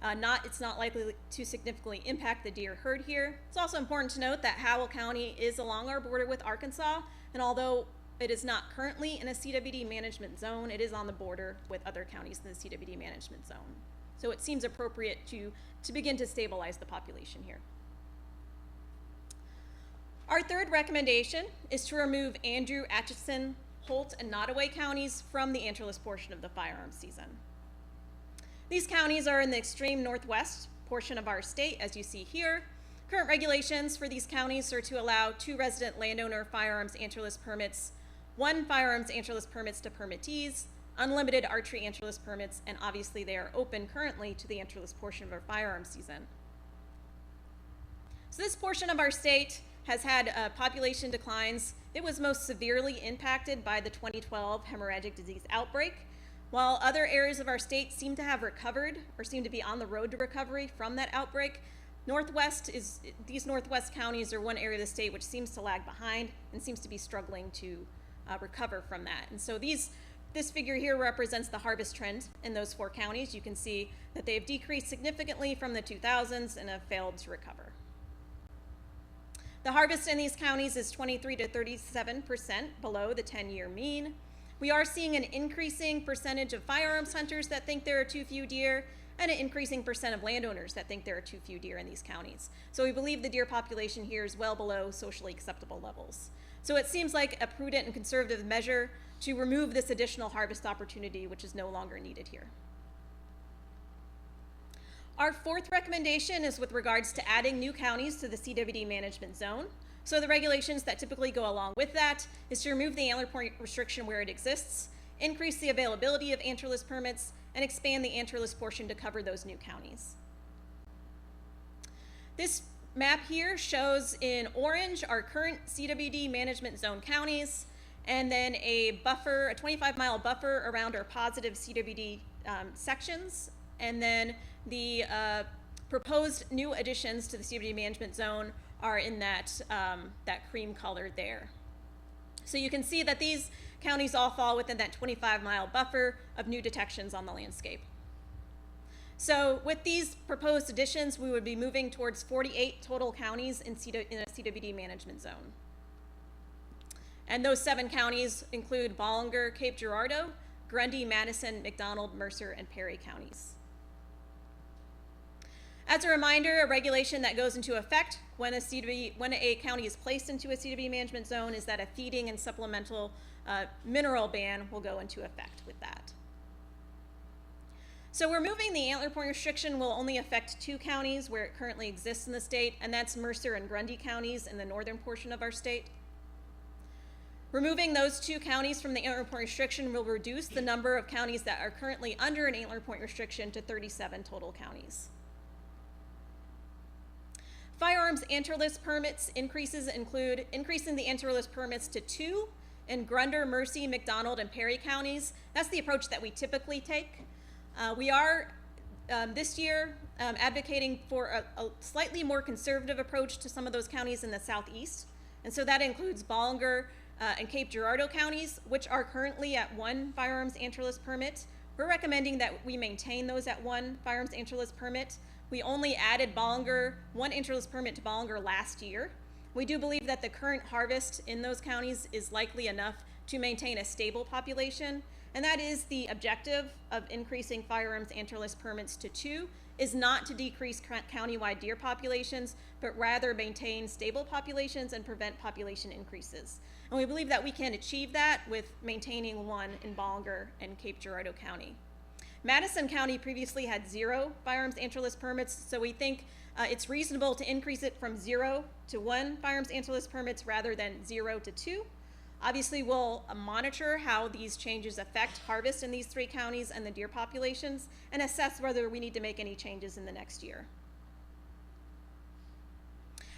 It's not likely to significantly impact the deer herd here. It's also important to note that Howell County is along our border with Arkansas, and although it is not currently in a CWD management zone, it is on the border with other counties in the CWD management zone. So it seems appropriate to begin to stabilize the population here. Our third recommendation is to remove Andrew, Atchison, Holt, and Nottoway counties from the antlerless portion of the firearms season. These counties are in the extreme northwest portion of our state, as you see here. Current regulations for these counties are to allow 2 resident landowner firearms antlerless permits, 1 firearms antlerless permits to permittees, unlimited archery antlerless permits, and obviously they are open currently to the antlerless portion of our firearms season. So this portion of our state has had population declines. It was most severely impacted by the 2012 hemorrhagic disease outbreak, while other areas of our state seem to have recovered or seem to be on the road to recovery from that outbreak. These northwest counties are one area of the state which seems to lag behind and seems to be struggling to recover from that. And so this figure here represents the harvest trend in those 4 counties. You can see that they've decreased significantly from the 2000s and have failed to recover. The harvest in these counties is 23 to 37% below the 10-year mean. We are seeing an increasing percentage of firearms hunters that think there are too few deer, and an increasing percent of landowners that think there are too few deer in these counties. So we believe the deer population here is well below socially acceptable levels. So it seems like a prudent and conservative measure to remove this additional harvest opportunity, which is no longer needed here. Our fourth recommendation is with regards to adding new counties to the CWD management zone. So the regulations that typically go along with that is to remove the antler point restriction where it exists, increase the availability of antlerless permits, and expand the antlerless portion to cover those new counties. This map here shows in orange our current CWD management zone counties, and then a 25-mile buffer around our positive CWD sections, and then the proposed new additions to the CWD management zone are in that cream color there. So you can see that these counties all fall within that 25-mile buffer of new detections on the landscape. So with these proposed additions, we would be moving towards 48 total counties in a CWD management zone. And those 7 counties include Bollinger, Cape Girardeau, Grundy, Madison, McDonald, Mercer, and Perry counties. As a reminder, a regulation that goes into effect when a county is placed into a CWD management zone is that a feeding and supplemental mineral ban will go into effect with that. So removing the antler point restriction will only affect 2 counties where it currently exists in the state, and that's Mercer and Grundy counties in the northern portion of our state. Removing those 2 counties from the antler point restriction will reduce the number of counties that are currently under an antler point restriction to 37 total counties. Firearms anti-list permits increases include increasing the anti-list permits to 2 in Grunder, Mercy, McDonald, and Perry counties. That's the approach that we typically take. We are this year advocating for a slightly more conservative approach to some of those counties in the southeast. And so that includes Ballinger and Cape Girardeau counties, which are currently at 1 firearms anti-list permit. We're recommending that we maintain those at 1 firearms anti-list permit. We only added Ballinger, 1 anti-list permit to Ballinger last year. We do believe that the current harvest in those counties is likely enough to maintain a stable population, and that is the objective of increasing firearms anti-list permits to 2, is not to decrease countywide deer populations, but rather maintain stable populations and prevent population increases. And we believe that we can achieve that with maintaining 1 in Ballinger and Cape Girardeau County. Madison County previously had 0 firearms anti-list permits, so we think it's reasonable to increase it from 0 to 1 firearms anti-list permits rather than 0 to 2. Obviously, we'll monitor how these changes affect harvest in these 3 counties and the deer populations, and assess whether we need to make any changes in the next year.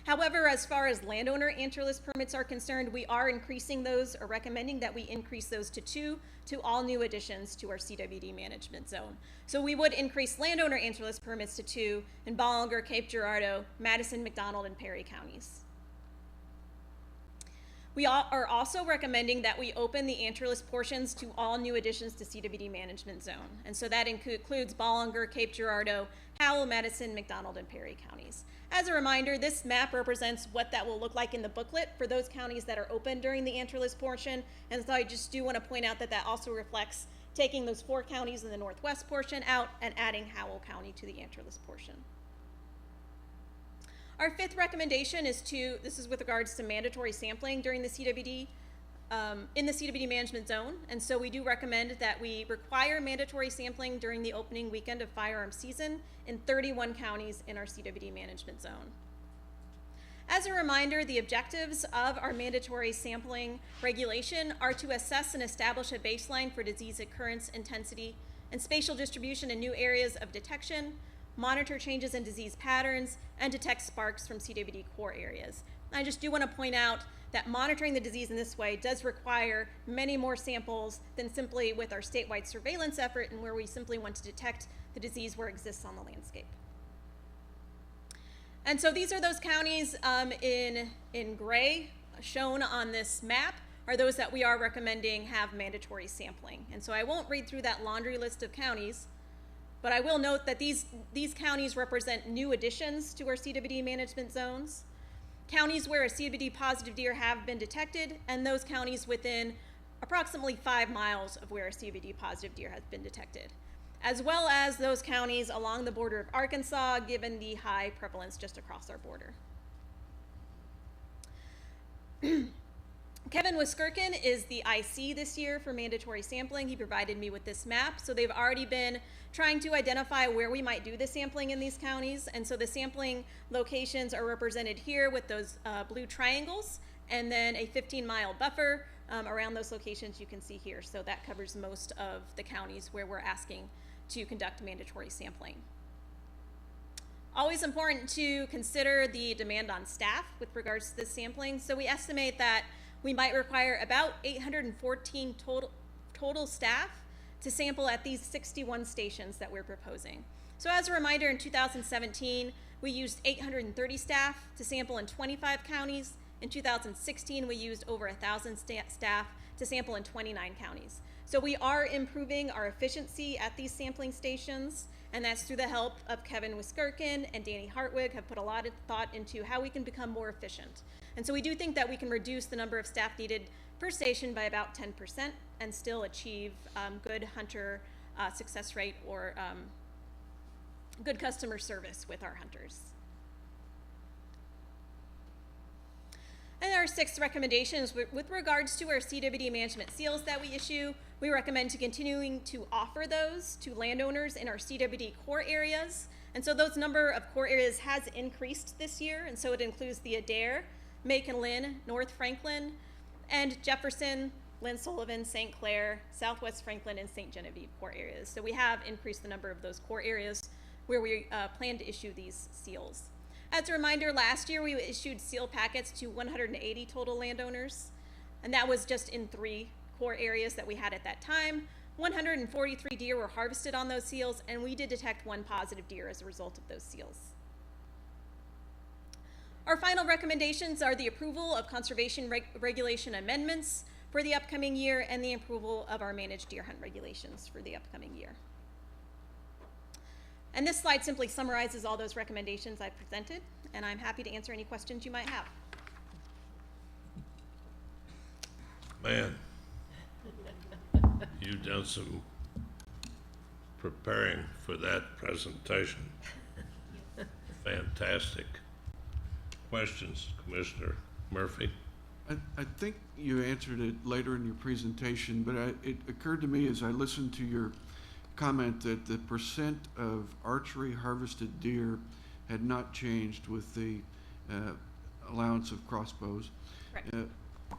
However, as far as landowner anti-list permits are concerned, we are increasing those, or recommending that we increase those to 2 to all new additions to our CWD management zone. So we would increase landowner anti-list permits to 2 in Ballinger, Cape Girardeau, Madison, McDonald, and Perry counties. We are also recommending that we open the anti-list portions to all new additions to CWD management zone. And so that includes Ballinger, Cape Girardeau, Howell, Madison, McDonald, and Perry counties. As a reminder, this map represents what that will look like in the booklet for those counties that are open during the anti-list portion. And so I just do want to point out that that also reflects taking those 4 counties in the northwest portion out and adding Howell County to the anti-list portion. Our 5th recommendation is this is with regards to mandatory sampling during the CWD, in the CWD management zone. And so we do recommend that we require mandatory sampling during the opening weekend of firearm season in 31 counties in our CWD management zone. As a reminder, the objectives of our mandatory sampling regulation are to assess and establish a baseline for disease occurrence, intensity, and spatial distribution in new areas of detection, monitor changes in disease patterns, and detect sparks from CWD core areas. I just do want to point out that monitoring the disease in this way does require many more samples than simply with our statewide surveillance effort, and where we simply want to detect the disease where it exists on the landscape. And so these are those counties in gray shown on this map are those that we are recommending have mandatory sampling. And so I won't read through that laundry list of counties, but I will note that these counties represent new additions to our CWD management zones, counties where a CWD positive deer have been detected, and those counties within approximately 5 miles of where a CWD positive deer has been detected, as well as those counties along the border of Arkansas, given the high prevalence just across our border. Kevin Wiskirkin is the IC this year for mandatory sampling. He provided me with this map. So they've already been trying to identify where we might do the sampling in these counties. And so the sampling locations are represented here with those blue triangles, and then a 15-mile buffer around those locations you can see here. So that covers most of the counties where we're asking to conduct mandatory sampling. Always important to consider the demand on staff with regards to this sampling. So we estimate that we might require about 814 total staff to sample at these 61 stations that we're proposing. So as a reminder, in 2017, we used 830 staff to sample in 25 counties. In 2016, we used over 1,000 staff to sample in 29 counties. So we are improving our efficiency at these sampling stations, and that's through the help of Kevin Wiskirkin and Danny Hartwig, have put a lot of thought into how we can become more efficient. And so we do think that we can reduce the number of staff needed per station by about 10% and still achieve good hunter success rate or good customer service with our hunters. And our 6th recommendation is with regards to our CWD management seals that we issue. We recommend continuing to offer those to landowners in our CWD core areas. And so those number of core areas has increased this year. And so it includes the Adair, Macon Lynn, North Franklin, and Jefferson, Lynn Sullivan, St. Clair, Southwest Franklin, and St. Genevieve core areas. So we have increased the number of those core areas where we plan to issue these seals. As a reminder, last year we issued seal packets to 180 total landowners, and that was just in 3 core areas that we had at that time. 143 deer were harvested on those seals, and we did detect 1 positive deer as a result of those seals. Our final recommendations are the approval of conservation regulation amendments for the upcoming year and the approval of our managed deer hunt regulations for the upcoming year. And this slide simply summarizes all those recommendations I presented, and I'm happy to answer any questions you might have. Man, you've done some preparing for that presentation. Fantastic. Questions, Commissioner Murphy? I think you answered it later in your presentation, but it occurred to me as I listened to your comment that the percent of archery harvested deer had not changed with the allowance of crossbows. Correct.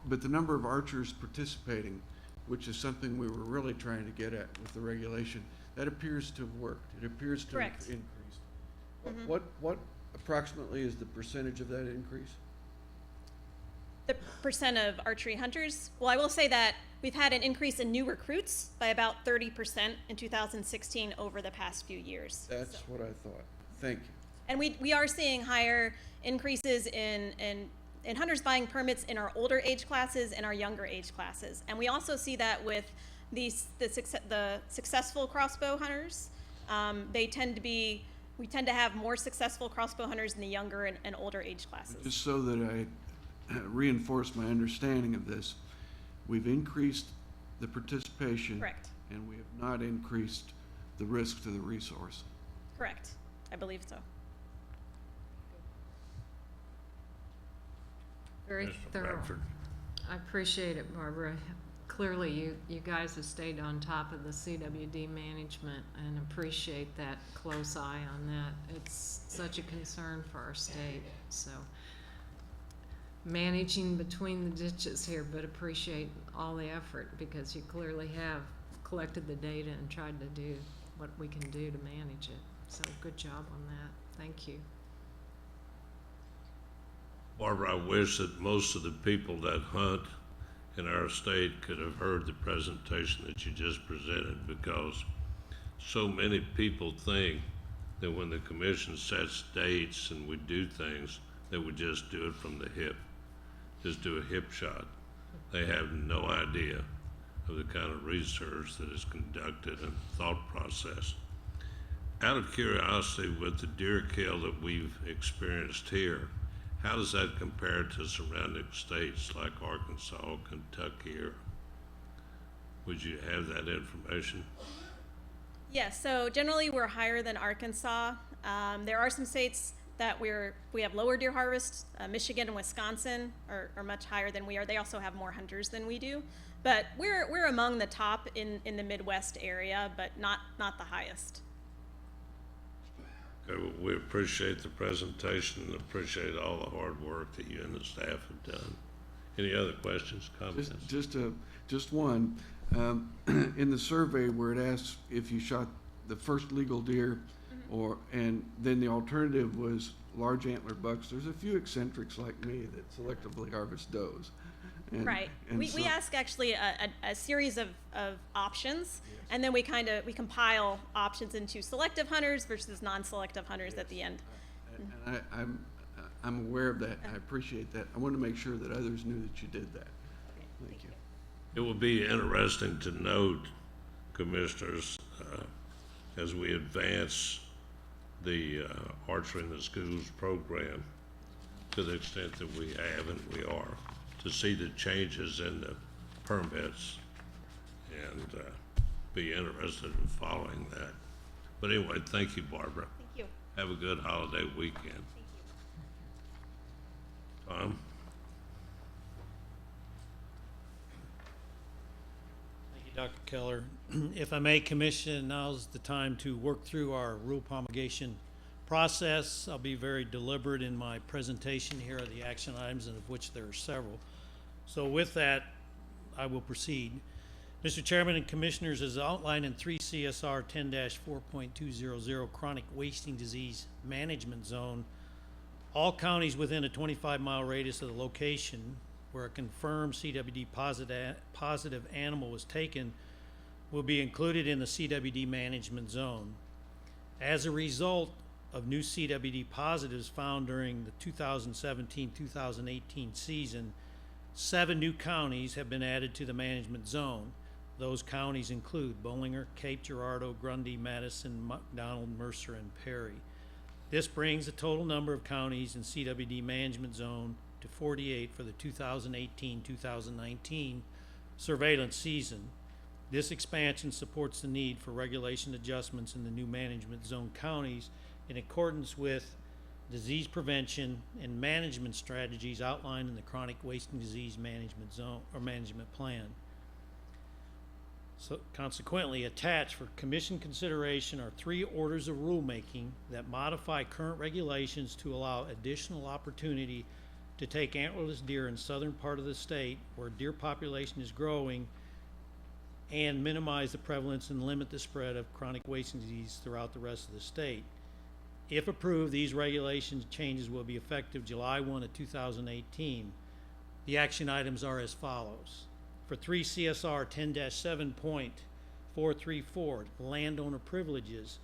But the number of archers participating, which is something we were really trying to get at with the regulation, that appears to have worked. It appears to Correct. have increased. What approximately is the percentage of that increase? The percent of archery hunters, well, I will say that we've had an increase in new recruits by about 30% in 2016 over the past few years. That's what I thought. Thank you. And we are seeing higher increases in hunters buying permits in our older age classes and our younger age classes. And we also see that with the successful crossbow hunters. We tend to have more successful crossbow hunters in the younger and older age classes. Just so that I reinforce my understanding of this, we've increased the participation. Correct. And we have not increased the risk to the resource. Correct. I believe so. Very Mr. thorough. Bradford? I appreciate it, Barbara. Clearly, you guys have stayed on top of the CWD management and appreciate that close eye on that. It's such a concern for our state, so managing between the ditches here, but appreciate all the effort because you clearly have collected the data and tried to do what we can do to manage it. So good job on that. Thank you. Barbara, I wish that most of the people that hunt in our state could have heard the presentation that you just presented, because so many people think that when the commission sets dates and we do things, that we just do it from the hip, just do a hip shot. They have no idea of the kind of research that is conducted and thought process. Out of curiosity, with the deer kill that we've experienced here, how does that compare to surrounding states like Arkansas, Kentucky, or would you have that information? Yes, so generally we're higher than Arkansas. There are some states that we have lower deer harvest. Michigan and Wisconsin are much higher than we are. They also have more hunters than we do. But we're among the top in the Midwest area, but not the highest. Okay, well, we appreciate the presentation and appreciate all the hard work that you and the staff have done. Any other questions, comments? Just one. In the survey where it asks if you shot the first legal deer, and then the alternative was large antler bucks, there's a few eccentrics like me that selectively harvest does. Right. We ask actually a series of options, and then we compile options into selective hunters versus non-selective hunters at the end. And I'm aware of that. I appreciate that. I want to make sure that others knew that you did that. Thank you. It will be interesting to note, commissioners, as we advance the Archery in the Schools program to the extent that we have and we are, to see the changes in the permits and be interested in following that. But anyway, thank you, Barbara. Thank you. Have a good holiday weekend. Thank you. Tom? Thank you, Dr. Keller. If I may, Commission, now's the time to work through our rule promulgation process. I'll be very deliberate in my presentation. Here are the action items, and of which there are several. So with that, I will proceed. Mr. Chairman and Commissioners, as outlined in 3 CSR 10-4.200 Chronic Wasting Disease Management Zone, All counties within a 25-mile radius of the location where a confirmed CWD positive animal was taken will be included in the CWD management zone. As a result of new CWD positives found during the 2017-2018 season, 7 new counties have been added to the management zone. Those counties include Bollinger, Cape Girardeau, Grundy, Madison, McDonald, Mercer, and Perry. This brings the total number of counties in CWD management zone to 48 for the 2018-2019 surveillance season. This expansion supports the need for regulation adjustments in the new management zone counties in accordance with disease prevention and management strategies outlined in the chronic wasting disease management zone or management plan. So consequently, attached for commission consideration are 3 orders of rulemaking that modify current regulations to allow additional opportunity to take antlerless deer in southern part of the state where deer population is growing and minimize the prevalence and limit the spread of chronic wasting disease throughout the rest of the state. If approved, these regulation changes will be effective July 1 of 2018. The action items are as follows. For 3 CSR 10-7.434, landowner privileges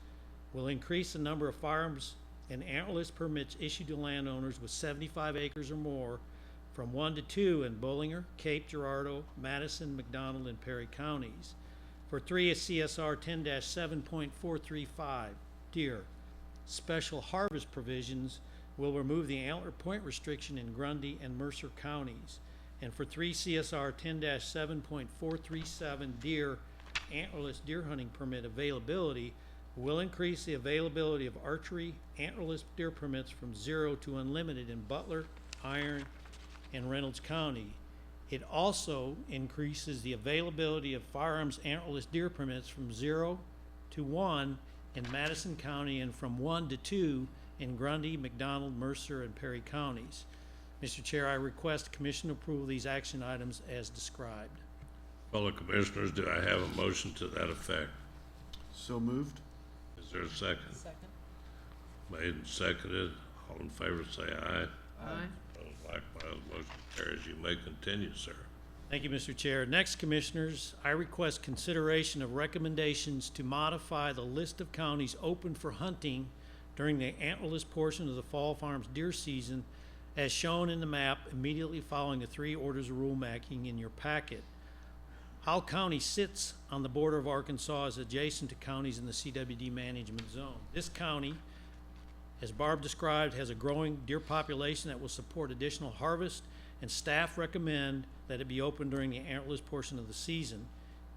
will increase the number of firearms and antlerless permits issued to landowners with 75 acres or more from 1 to 2 in Bollinger, Cape Girardeau, Madison, McDonald, and Perry counties. For 3 CSR 10-7.435, deer, special harvest provisions will remove the antler point restriction in Grundy and Mercer counties. And for 3 CSR 10-7.437, deer, antlerless deer hunting permit availability will increase the availability of archery antlerless deer permits from 0 to unlimited in Butler, Iron, and Reynolds County. It also increases the availability of firearms antlerless deer permits from 0 to 1 in Madison County and from 1 to 2 in Grundy, McDonald, Mercer, and Perry counties. Mr. Chair, I request commission approval of these action items as described. Fellow commissioners, do I have a motion to that effect? So moved. Is there a second? Second. Made and seconded. All in favor say aye. Aye. Opposed likewise, motion carries. You may continue, sir. Thank you, Mr. Chair. Next, Commissioners, I request consideration of recommendations to modify the list of counties open for hunting during the antlerless portion of the Fall Farms deer season as shown in the map immediately following the 3 orders of rulemaking in your packet. Howell County sits on the border of Arkansas as adjacent to counties in the CWD management zone. This county, as Barb described, has a growing deer population that will support additional harvest, and staff recommend that it be open during the antlerless portion of the season.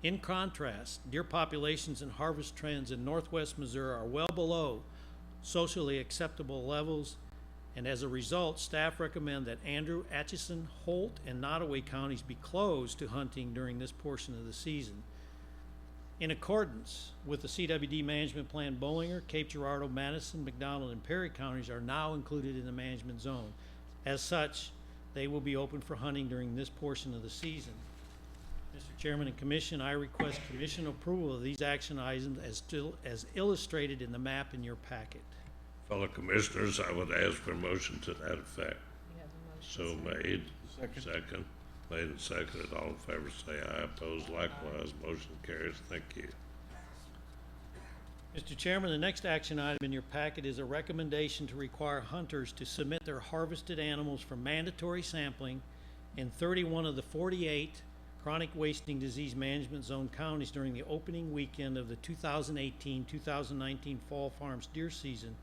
In contrast, deer populations and harvest trends in northwest Missouri are well below socially acceptable levels, and as a result, staff recommend that Andrew, Atchison, Holt, and Nottoway counties be closed to hunting during this portion of the season. In accordance with the CWD management plan, Bollinger, Cape Girardeau, Madison, McDonald, and Perry counties are now included in the management zone. As such, they will be open for hunting during this portion of the season. Mr. Chairman and Commission, I request Commission approval of these action items as illustrated in the map in your packet. Fellow commissioners, I would ask for a motion to that effect. You have a motion. So made. Second. Made and seconded. All in favor say aye. Opposed likewise. Motion carries. Thank you. Mr. Chairman, the next action item in your packet is a recommendation to require hunters to submit their harvested animals for mandatory sampling in 31 of the 48 chronic wasting disease management zone counties during the opening weekend of the 2018-2019 Fall Farms deer season,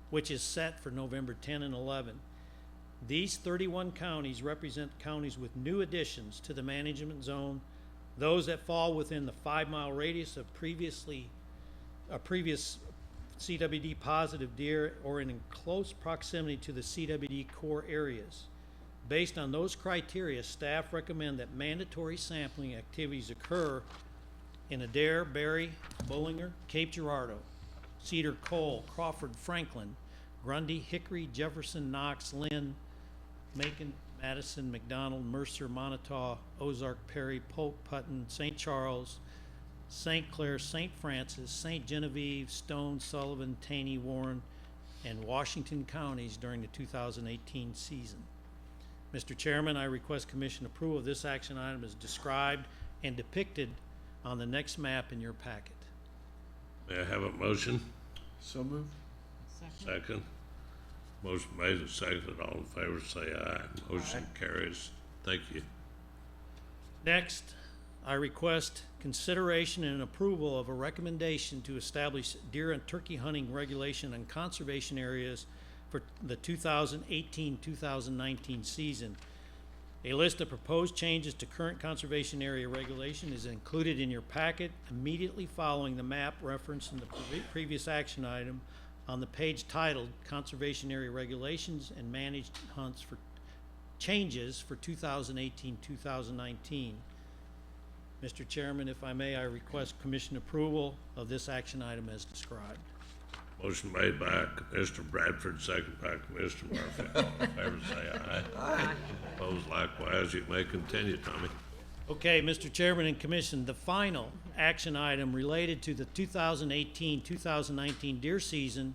which is set for November 10 and 11. These 31 counties represent counties with new additions to the management zone, those that fall within the 5-mile radius of previous CWD positive deer or in close proximity to the CWD core areas. Based on those criteria, staff recommend that mandatory sampling activities occur in Adair, Berry, Bollinger, Cape Girardeau, Cedar, Cole, Crawford, Franklin, Grundy, Hickory, Jefferson, Knox, Lynn, Macon, Madison, McDonald, Mercer, Montauk, Ozark, Perry, Polk, Putnam, St. Charles, St. Clair, St. Francis, St. Genevieve, Stone, Sullivan, Taney, Warren, and Washington counties during the 2018 season. Mr. Chairman, I request commission approval of this action item as described and depicted on the next map in your packet. May I have a motion? So moved. Second. Motion made and seconded. All in favor say aye. Motion carries. Thank you. Next, I request consideration and approval of a recommendation to establish deer and turkey hunting regulation and conservation areas for the 2018-2019 season. A list of proposed changes to current conservation area regulation is included in your packet immediately following the map referenced in the previous action item on the page titled Conservation Area Regulations and Managed Hunts for Changes for 2018-2019. Mr. Chairman, if I may, I request commission approval of this action item as described. Motion made by Commissioner Bradford, second by Commissioner Murphy. All in favor say aye. Aye. Opposed likewise. You may continue, Tommy. Okay, Mr. Chairman and Commission, the final action item related to the 2018-2019 deer season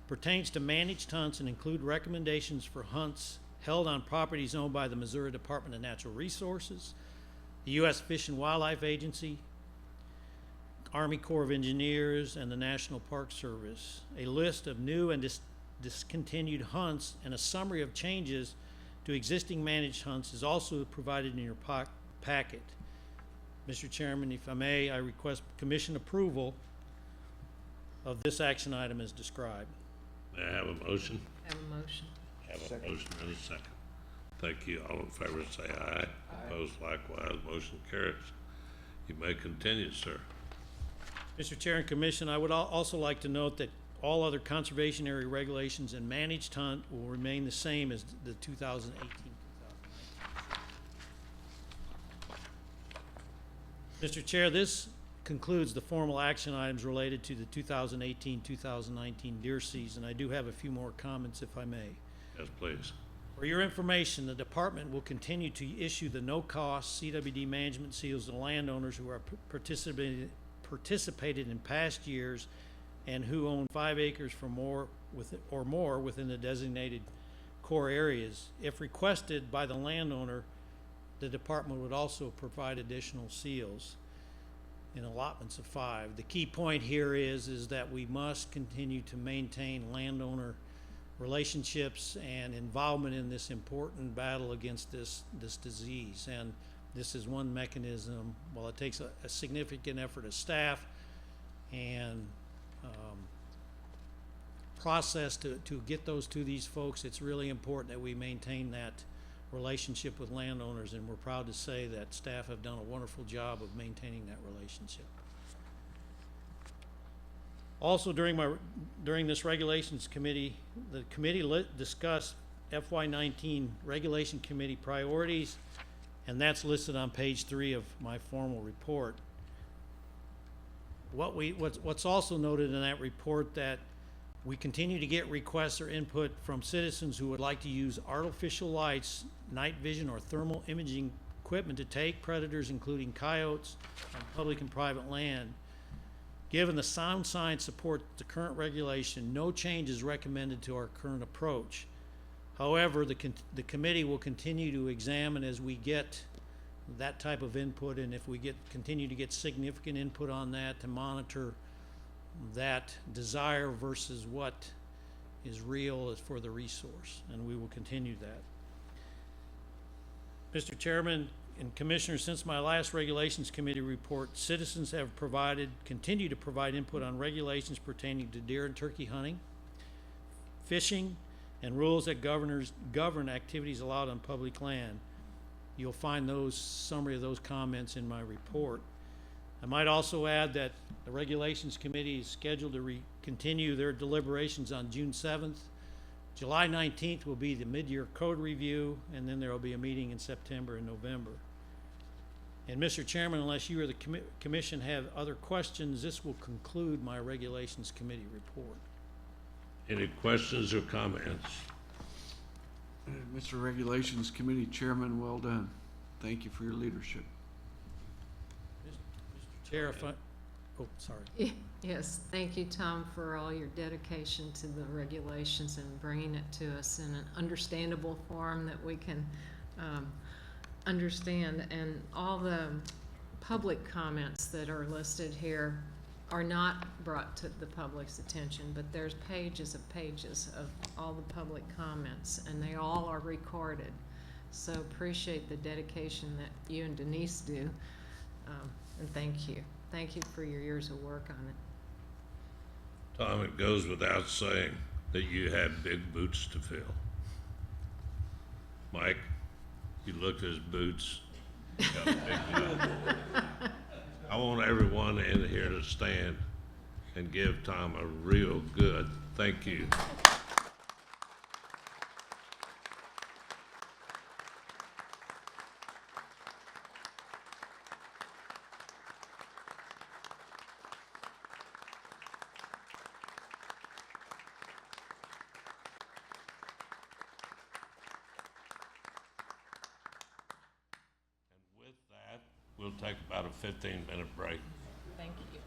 pertains to managed hunts and include recommendations for hunts held on properties owned by the Missouri Department of Natural Resources, the U.S. Fish and Wildlife Agency, Army Corps of Engineers, and the National Park Service. A list of new and discontinued hunts and a summary of changes to existing managed hunts is also provided in your packet. Mr. Chairman, if I may, I request commission approval of this action item as described. May I have a motion? Have a motion. Have a motion and a second. Thank you. All in favor say aye. Opposed likewise. Motion carries. You may continue, sir. Mr. Chair and Commission, I would also like to note that all other conservation area regulations and managed hunt will remain the same as the 2018. Mr. Chair, this concludes the formal action items related to the 2018-2019 deer season. I do have a few more comments, if I may. Yes, please. For your information, the department will continue to issue the no-cost CWD management seals to landowners who are participated in past years and who own 5 acres or more within the designated core areas. If requested by the landowner, the department would also provide additional seals in allotments of 5. The key point here is that we must continue to maintain landowner relationships and involvement in this important battle against this disease. And this is one mechanism. While it takes a significant effort of staff and process to get those to these folks, it's really important that we maintain that relationship with landowners, and we're proud to say that staff have done a wonderful job of maintaining that relationship. Also, during this regulations committee, the committee discussed FY19 regulation committee priorities, and that's listed on page 3 of my formal report. What's also noted in that report that we continue to get requests or input from citizens who would like to use artificial lights, night vision, or thermal imaging equipment to take predators, including coyotes, on public and private land. Given the sound science support the current regulation, no change is recommended to our current approach. However, the committee will continue to examine as we get that type of input, and if we continue to get significant input on that, to monitor that desire versus what is real as for the resource, and we will continue that. Mr. Chairman and Commissioners, since my last Regulations Committee report, citizens have continue to provide input on regulations pertaining to deer and turkey hunting, fishing, and rules that govern activities allowed on public land. You'll find summary of those comments in my report. I might also add that the Regulations Committee is scheduled to continue their deliberations on June 7th. July 19th will be the mid-year code review, and then there will be a meeting in September and November. And Mr. Chairman, unless you or the Commission have other questions, this will conclude my Regulations Committee report. Any questions or comments? Mr. Regulations Committee Chairman, well done. Thank you for your leadership. Mr. Chair, Oh, sorry. Yes, thank you, Tom, for all your dedication to the regulations and bringing it to us in an understandable form that we can understand. And all the public comments that are listed here are not brought to the public's attention, but there's pages of all the public comments, and they all are recorded. So appreciate the dedication that you and Denise do, and thank you. Thank you for your years of work on it. Tom, it goes without saying that you had big boots to fill. Mike, you looked at his boots. Got a big job. I want everyone in here to stand and give Tom a real good thank you. With that, we'll take about a 15-minute break. Thank you.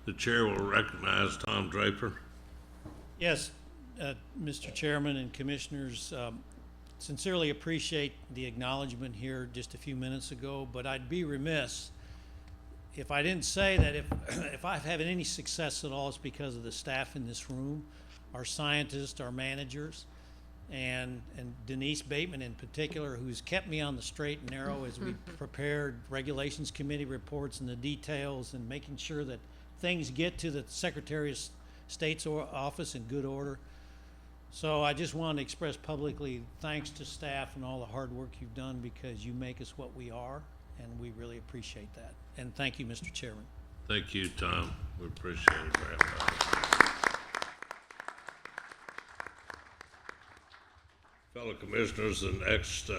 The chair will recognize Tom Draper. Yes, Mr. Chairman and Commissioners, sincerely appreciate the acknowledgement here just a few minutes ago, but I'd be remiss if I didn't say that if I've had any success at all, it's because of the staff in this room, our scientists, our managers, and Denise Bateman in particular, who's kept me on the straight and narrow as we prepared Regulations Committee reports and the details and making sure that things get to the Secretary of State's office in good order. So I just want to express publicly thanks to staff and all the hard work you've done, because you make us what we are, and we really appreciate that. And thank you, Mr. Chairman. Thank you, Tom. We appreciate it very much. Fellow Commissioners, the next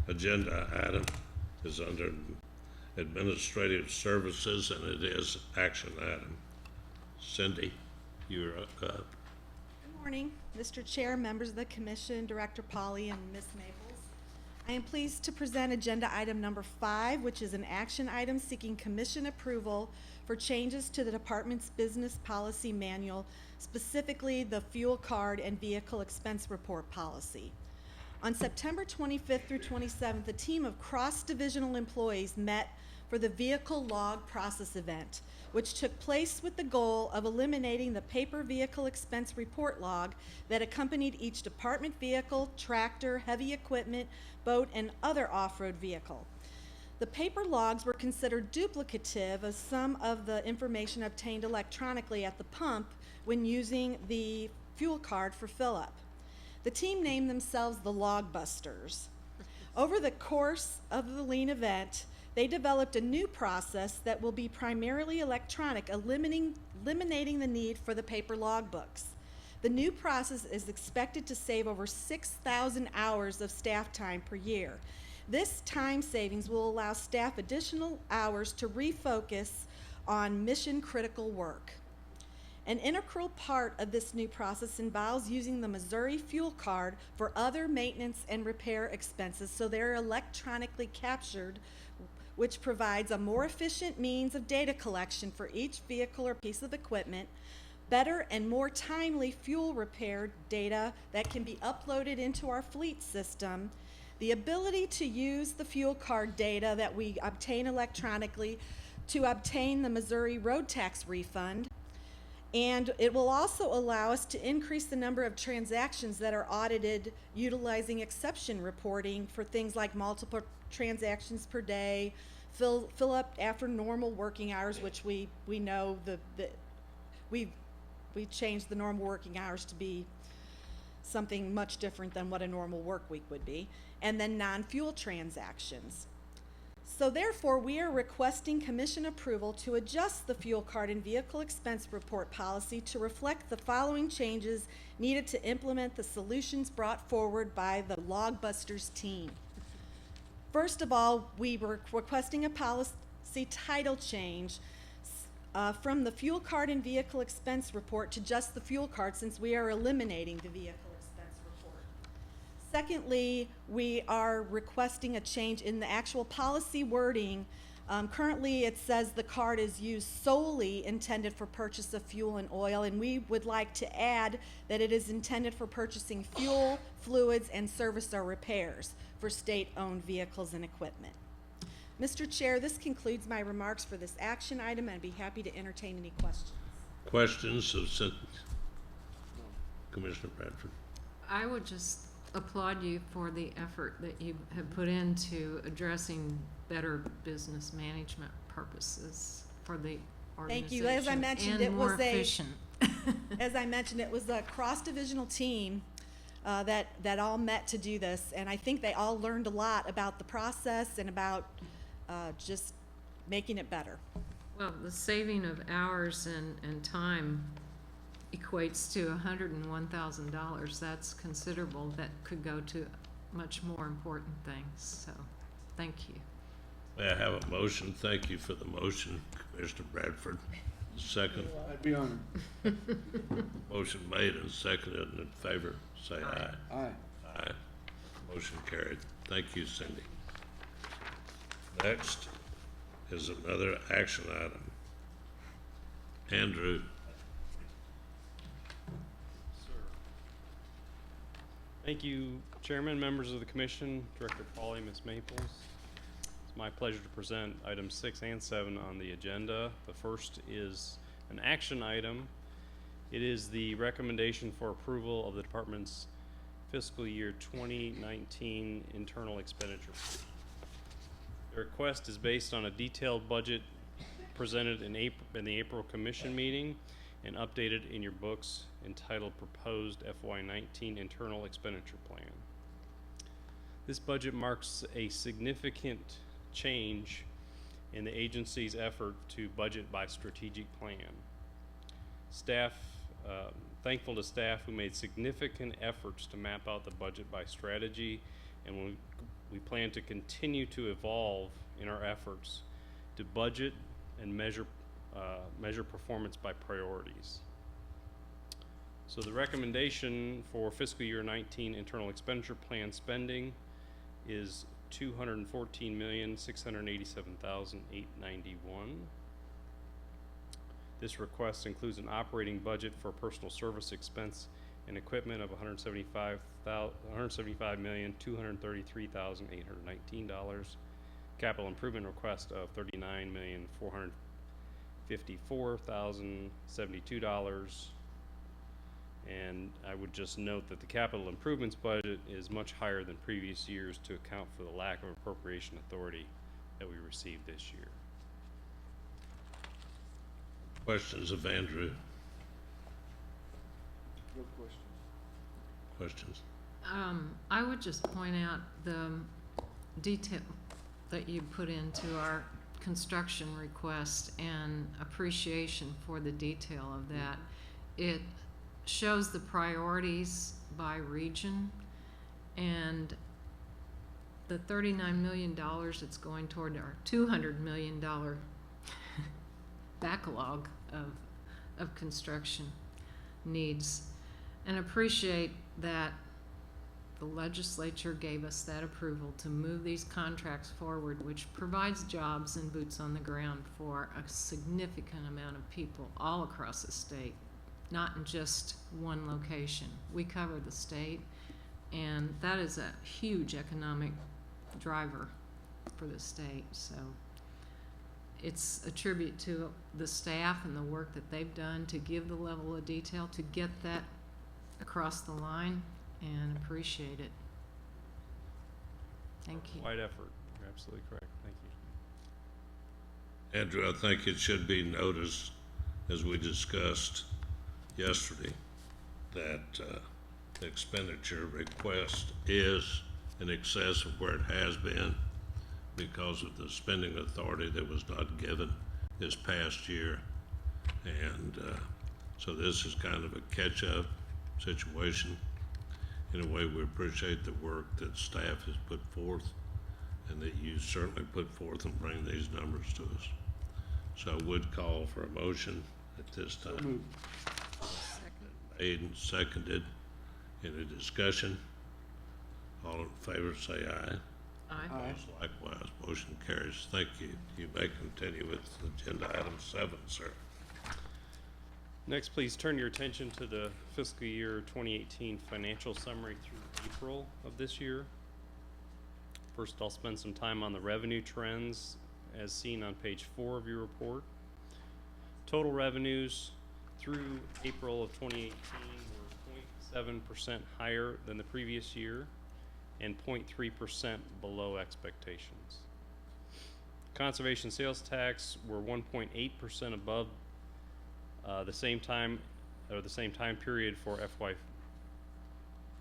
agenda item is under Administrative Services, and it is action item. Cindy, you're up. Good morning, Mr. Chair, members of the Commission, Director Polly, and Ms. Maples. I am pleased to present agenda item number 5, which is an action item seeking Commission approval for changes to the Department's Business Policy Manual, specifically the fuel card and vehicle expense report policy. On September 25th through 27th, a team of cross-divisional employees met for the vehicle log process event, which took place with the goal of eliminating the paper vehicle expense report log that accompanied each department vehicle, tractor, heavy equipment, boat, and other off-road vehicle. The paper logs were considered duplicative of some of the information obtained electronically at the pump when using the fuel card for fill-up. The team named themselves the Log Busters. Over the course of the lean event, they developed a new process that will be primarily electronic, eliminating the need for the paper logbooks. The new process is expected to save over 6,000 hours of staff time per year. This time savings will allow staff additional hours to refocus on mission-critical work. An integral part of this new process involves using the Missouri fuel card for other maintenance and repair expenses, so they're electronically captured, which provides a more efficient means of data collection for each vehicle or piece of equipment, better and more timely fuel repair data that can be uploaded into our fleet system, the ability to use the fuel card data that we obtain electronically to obtain the Missouri road tax refund, and it will also allow us to increase the number of transactions that are audited utilizing exception reporting for things like multiple transactions per day, fill up after normal working hours, which we know we've changed the normal working hours to be something much different than what a normal work week would be, and then non-fuel transactions. So therefore, we are requesting Commission approval to adjust the fuel card and vehicle expense report policy to reflect the following changes needed to implement the solutions brought forward by the Logbusters team. First of all, we were requesting a policy title change from the fuel card and vehicle expense report to just the fuel card, since we are eliminating the vehicle expense report. Secondly, we are requesting a change in the actual policy wording. Currently, it says the card is used solely intended for purchase of fuel and oil, and we would like to add that it is intended for purchasing fuel, fluids, and service or repairs for state-owned vehicles and equipment. Mr. Chair, this concludes my remarks for this action item, and I'd be happy to entertain any questions. Questions of Commissioner Bradford? I would just applaud you for the effort that you have put into addressing better business management purposes for the organization. Thank you. As I mentioned, and more efficient. As I mentioned, it was a cross-divisional team that all met to do this, and I think they all learned a lot about the process and about just making it better. Well, the saving of hours and time equates to $101,000. That's considerable. That could go to much more important things. So, thank you. May I have a motion? Thank you for the motion, Commissioner Bradford. Second. I'd be honored. Motion made and seconded. In favor, say aye. Aye. Aye. Motion carried. Thank you, Cindy. Next is another action item. Andrew. Thank you, Chairman, members of the Commission, Director Pauly, Ms. Maples. It's my pleasure to present items 6 and 7 on the agenda. The first is an action item. It is the recommendation for approval of the department's fiscal year 2019 internal expenditure. The request is based on a detailed budget presented in the April Commission meeting and updated in your books entitled Proposed FY19 Internal Expenditure Plan. This budget marks a significant change in the agency's effort to budget by strategic plan. Thankful to staff who made significant efforts to map out the budget by strategy, and we plan to continue to evolve in our efforts to budget and measure performance by priorities. So the recommendation for fiscal year 19 internal expenditure plan spending is $214,687,891. This request includes an operating budget for personal service expense and equipment of $175,233,819. Capital improvement request of $39,454,072. And I would just note that the capital improvements budget is much higher than previous years to account for the lack of appropriation authority that we received this year. Questions of Andrew? No questions. Questions? I would just point out the detail that you put into our construction request and appreciation for the detail of that. It shows the priorities by region, and the $39 million that's going toward our $200 million backlog of construction needs, and appreciate that the legislature gave us that approval to move these contracts forward, which provides jobs and boots on the ground for a significant amount of people all across the state, not in just one location. We cover the state, and that is a huge economic driver for the state. So it's a tribute to the staff and the work that they've done to give the level of detail to get that across the line, and appreciate it. Thank you. Wide effort. You're absolutely correct. Thank you. Andrew, I think it should be noticed, as we discussed yesterday, that the expenditure request is in excess of where it has been because of the spending authority that was not given this past year. And so this is kind of a catch-up situation. In a way, we appreciate the work that staff has put forth and that you certainly put forth and bring these numbers to us. So I would call for a motion at this time. Made and seconded. Any discussion? All in favor say aye. Aye. Opposed, likewise, motion carries. Thank you. You may continue with agenda item 7, sir. Next, please turn your attention to the fiscal year 2018 financial summary through April of this year. First, I'll spend some time on the revenue trends as seen on page 4 of your report. Total revenues through April of 2018 were 0.7% higher than the previous year and 0.3% below expectations. Conservation sales tax were 1.8% above the same time period for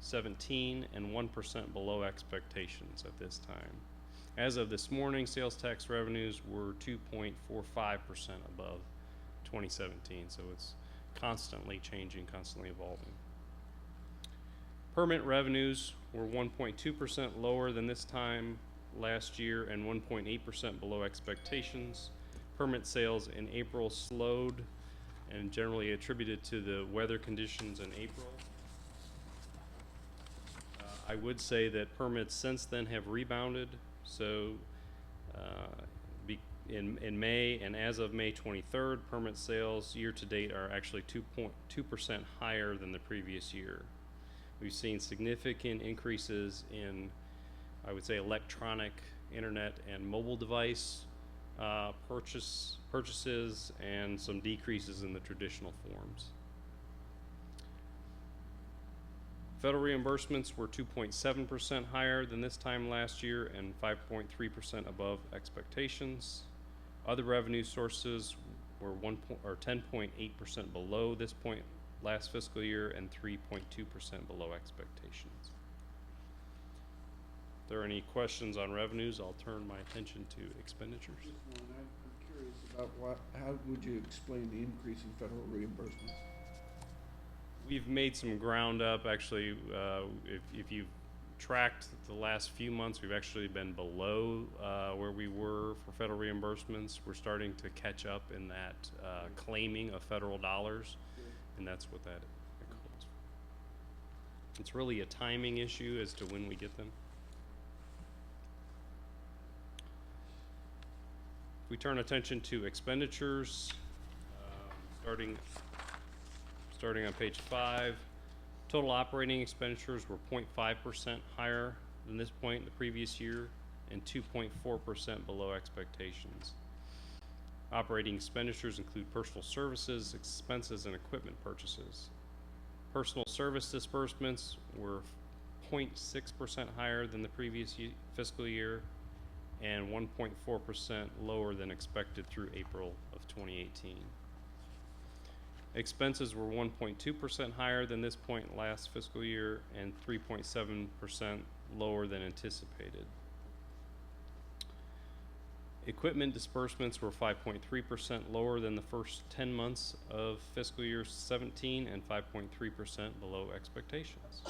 FY17 and 1% below expectations at this time. As of this morning, sales tax revenues were 2.45% above 2017, so it's constantly changing, constantly evolving. Permit revenues were 1.2% lower than this time last year and 1.8% below expectations. Permit sales in April slowed and generally attributed to the weather conditions in April. I would say that permits since then have rebounded, so in May, and as of May 23rd, permit sales year-to-date are actually 2.2% higher than the previous year. We've seen significant increases in, I would say, electronic, internet, and mobile device purchases, and some decreases in the traditional forms. Federal reimbursements were 2.7% higher than this time last year and 5.3% above expectations. Other revenue sources were 10.8% below this point last fiscal year and 3.2% below expectations. If there are any questions on revenues, I'll turn my attention to expenditures. Just one, I'm curious about how would you explain the increase in federal reimbursements? We've made some ground up, actually, if you've tracked the last few months, we've actually been below where we were for federal reimbursements. We're starting to catch up in that claiming of federal dollars, and that's what that calls for. It's really a timing issue as to when we get them. If we turn attention to expenditures, starting on page 5, total operating expenditures were 0.5% higher than this point in the previous year and 2.4% below expectations. Operating expenditures include personal services, expenses, and equipment purchases. Personal service disbursements were 0.6% higher than the previous fiscal year and 1.4% lower than expected through April of 2018. Expenses were 1.2% higher than this point last fiscal year and 3.7% lower than anticipated. Equipment disbursements were 5.3% lower than the first 10 months of fiscal year 17 and 5.3% below expectations.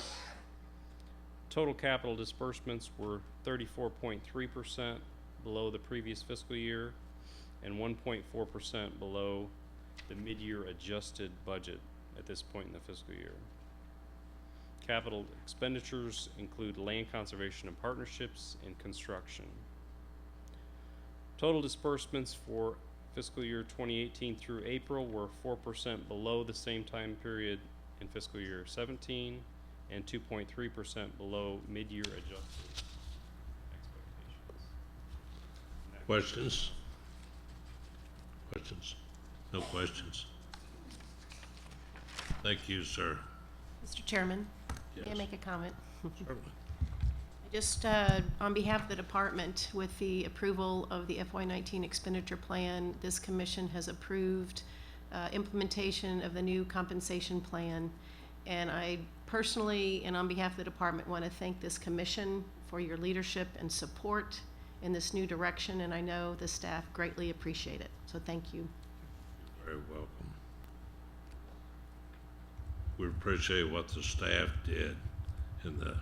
Total capital disbursements were 34.3% below the previous fiscal year and 1.4% below the mid-year adjusted budget at this point in the fiscal year. Capital expenditures include land conservation and partnerships and construction. Total disbursements for fiscal year 2018 through April were 4% below the same time period in fiscal year 17 and 2.3% below mid-year adjusted expectations. Questions? Questions? No questions. Thank you, sir. Mr. Chairman, may I Yes. make a comment? Certainly. Just on behalf of the department, with the approval of the FY19 expenditure plan, this commission has approved implementation of the new compensation plan. And I personally, and on behalf of the department, want to thank this commission for your leadership and support in this new direction, and I know the staff greatly appreciate it. So thank you. You're very welcome. We appreciate what the staff did in the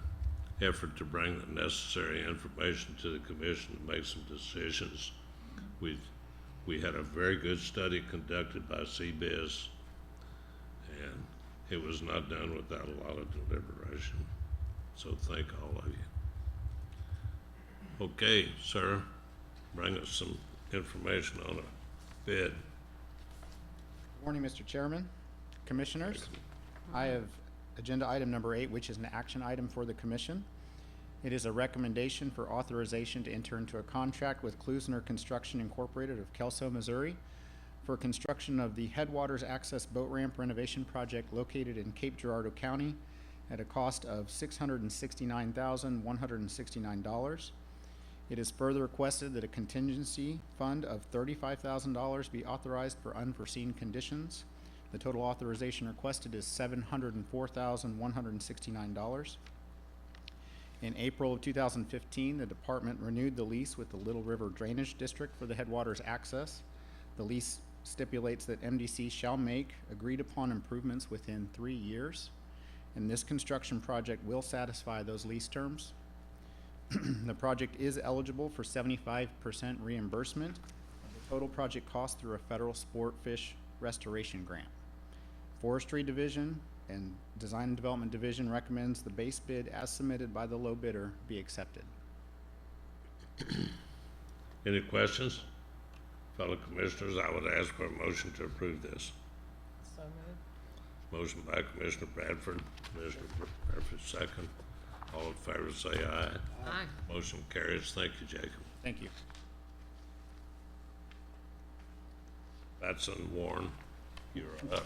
effort to bring the necessary information to the commission to make some decisions. We had a very good study conducted by CBIZ, and it was not done without a lot of deliberation. So thank all of you. Okay, sir, bring us some information on a bid. Good morning, Mr. Chairman, Commissioners. I have agenda item number 8, which is an action item for the Commission. It is a recommendation for authorization to enter into a contract with Klusner Construction Incorporated of Kelso, Missouri for construction of the Headwaters Access Boat Ramp renovation project located in Cape Girardeau County at a cost of $669,169. It is further requested that a contingency fund of $35,000 be authorized for unforeseen conditions. The total authorization requested is $704,169. In April of 2015, the department renewed the lease with the Little River Drainage District for the Headwaters access. The lease stipulates that MDC shall make agreed-upon improvements within 3 years, and this construction project will satisfy those lease terms. The project is eligible for 75% reimbursement of the total project cost through a federal sport fish restoration grant. Forestry Division and Design and Development Division recommends the base bid as submitted by the low bidder be accepted. Any questions? Fellow Commissioners, I would ask for a motion to approve this. So moved. Motion by Commissioner Bradford, Commissioner Murphy second. All in favor say aye. Aye. Motion carries. Thank you, Jacob. Thank you. Batson Warren, you're up.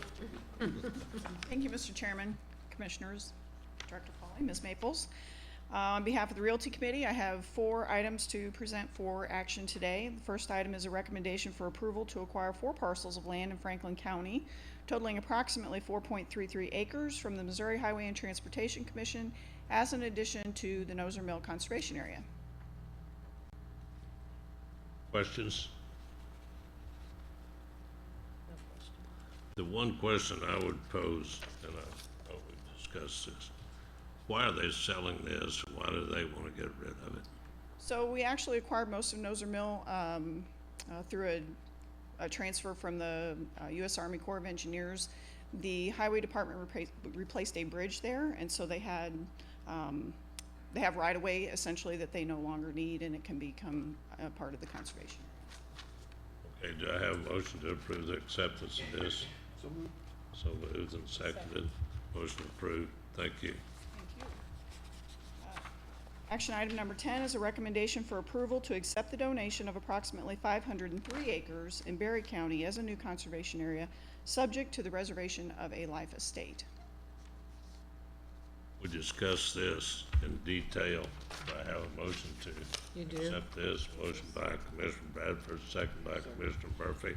Thank you, Mr. Chairman, Commissioners, Director Polly, Ms. Maples. On behalf of the Realty Committee, I have 4 items to present for action today. The first item is a recommendation for approval to acquire 4 parcels of land in Franklin County, totaling approximately 4.33 acres from the Missouri Highway and Transportation Commission as an addition to the Noser Mill Conservation Area. Questions? The one question I would pose, and I know we've discussed this, why are they selling this? Why do they want to get rid of it? So we actually acquired most of Noser Mill through a transfer from the U.S. Army Corps of Engineers. The Highway Department replaced a bridge there, and so they have right-of-way essentially that they no longer need, and it can become a part of the conservation. Okay, do I have a motion to approve the acceptance of this? So moved and seconded. Motion approved. Thank you. Thank you. Action item number 10 is a recommendation for approval to accept the donation of approximately 503 acres in Berry County as a new conservation area, subject to the reservation of a life estate. We discussed this in detail. Do I have a motion to You do. accept this? Motion by Commissioner Bradford, second by Commissioner Murphy.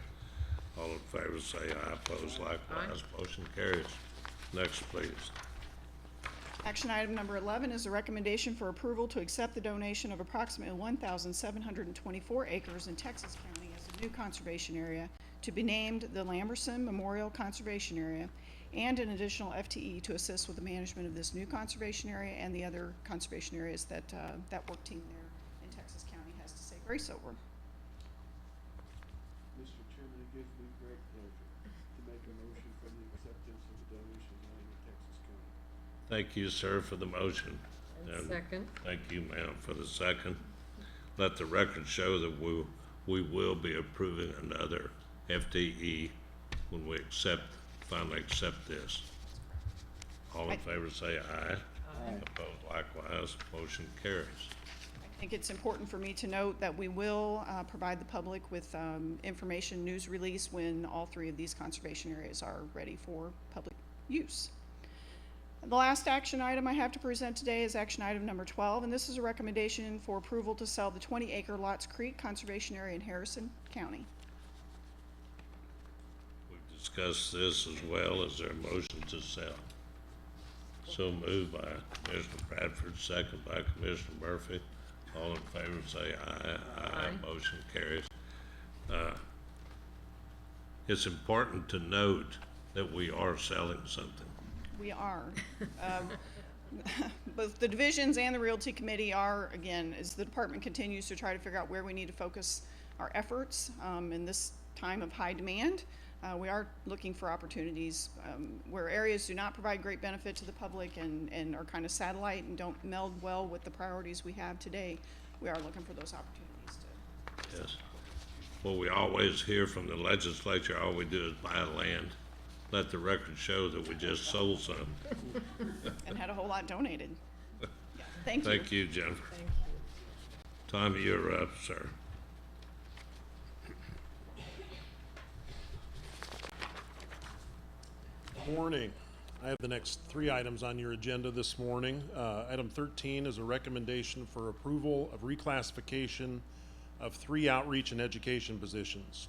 All in favor say aye, opposed likewise. Motion carries. Next, please. Action item number 11 is a recommendation for approval to accept the donation of approximately 1,724 acres in Texas County as a new conservation area to be named the Lamberson Memorial Conservation Area, and an additional FTE to assist with the management of this new conservation area and the other conservation areas that that work team there in Texas County has to say grace over. Mr. Chairman, it gives me great pleasure to make a motion for the acceptance of the donation made in Texas County. Thank you, sir, for the motion. And second. Thank you, ma'am, for the second. Let the record show that we will be approving another FTE when we finally accept this. All in favor say aye. Opposed likewise. Motion carries. I think it's important for me to note that we will provide the public with information news release when all 3 of these conservation areas are ready for public use. The last action item I have to present today is action item number 12, and this is a recommendation for approval to sell the 20-acre Lots Creek Conservation Area in Harrison County. We've discussed this as well. Is there a motion to sell? So moved by Commissioner Bradford, second by Commissioner Murphy. All in favor say aye. Aye. Motion carries. It's important to note that we are selling something. We are. Both the divisions and the Realty Committee are, again, as the department continues to try to figure out where we need to focus our efforts in this time of high demand. We are looking for opportunities where areas do not provide great benefit to the public and are kind of satellite and don't meld well with the priorities we have today. We are looking for those opportunities to. Yes. Well, we always hear from the legislature, all we do is buy land. Let the record show that we just sold some. And had a whole lot donated. Yeah, thank you. Thank you, Jennifer. Thank you. Tommy, you're up, sir. Morning. I have the next 3 items on your agenda this morning. Item 13 is a recommendation for approval of reclassification of 3 outreach and education positions.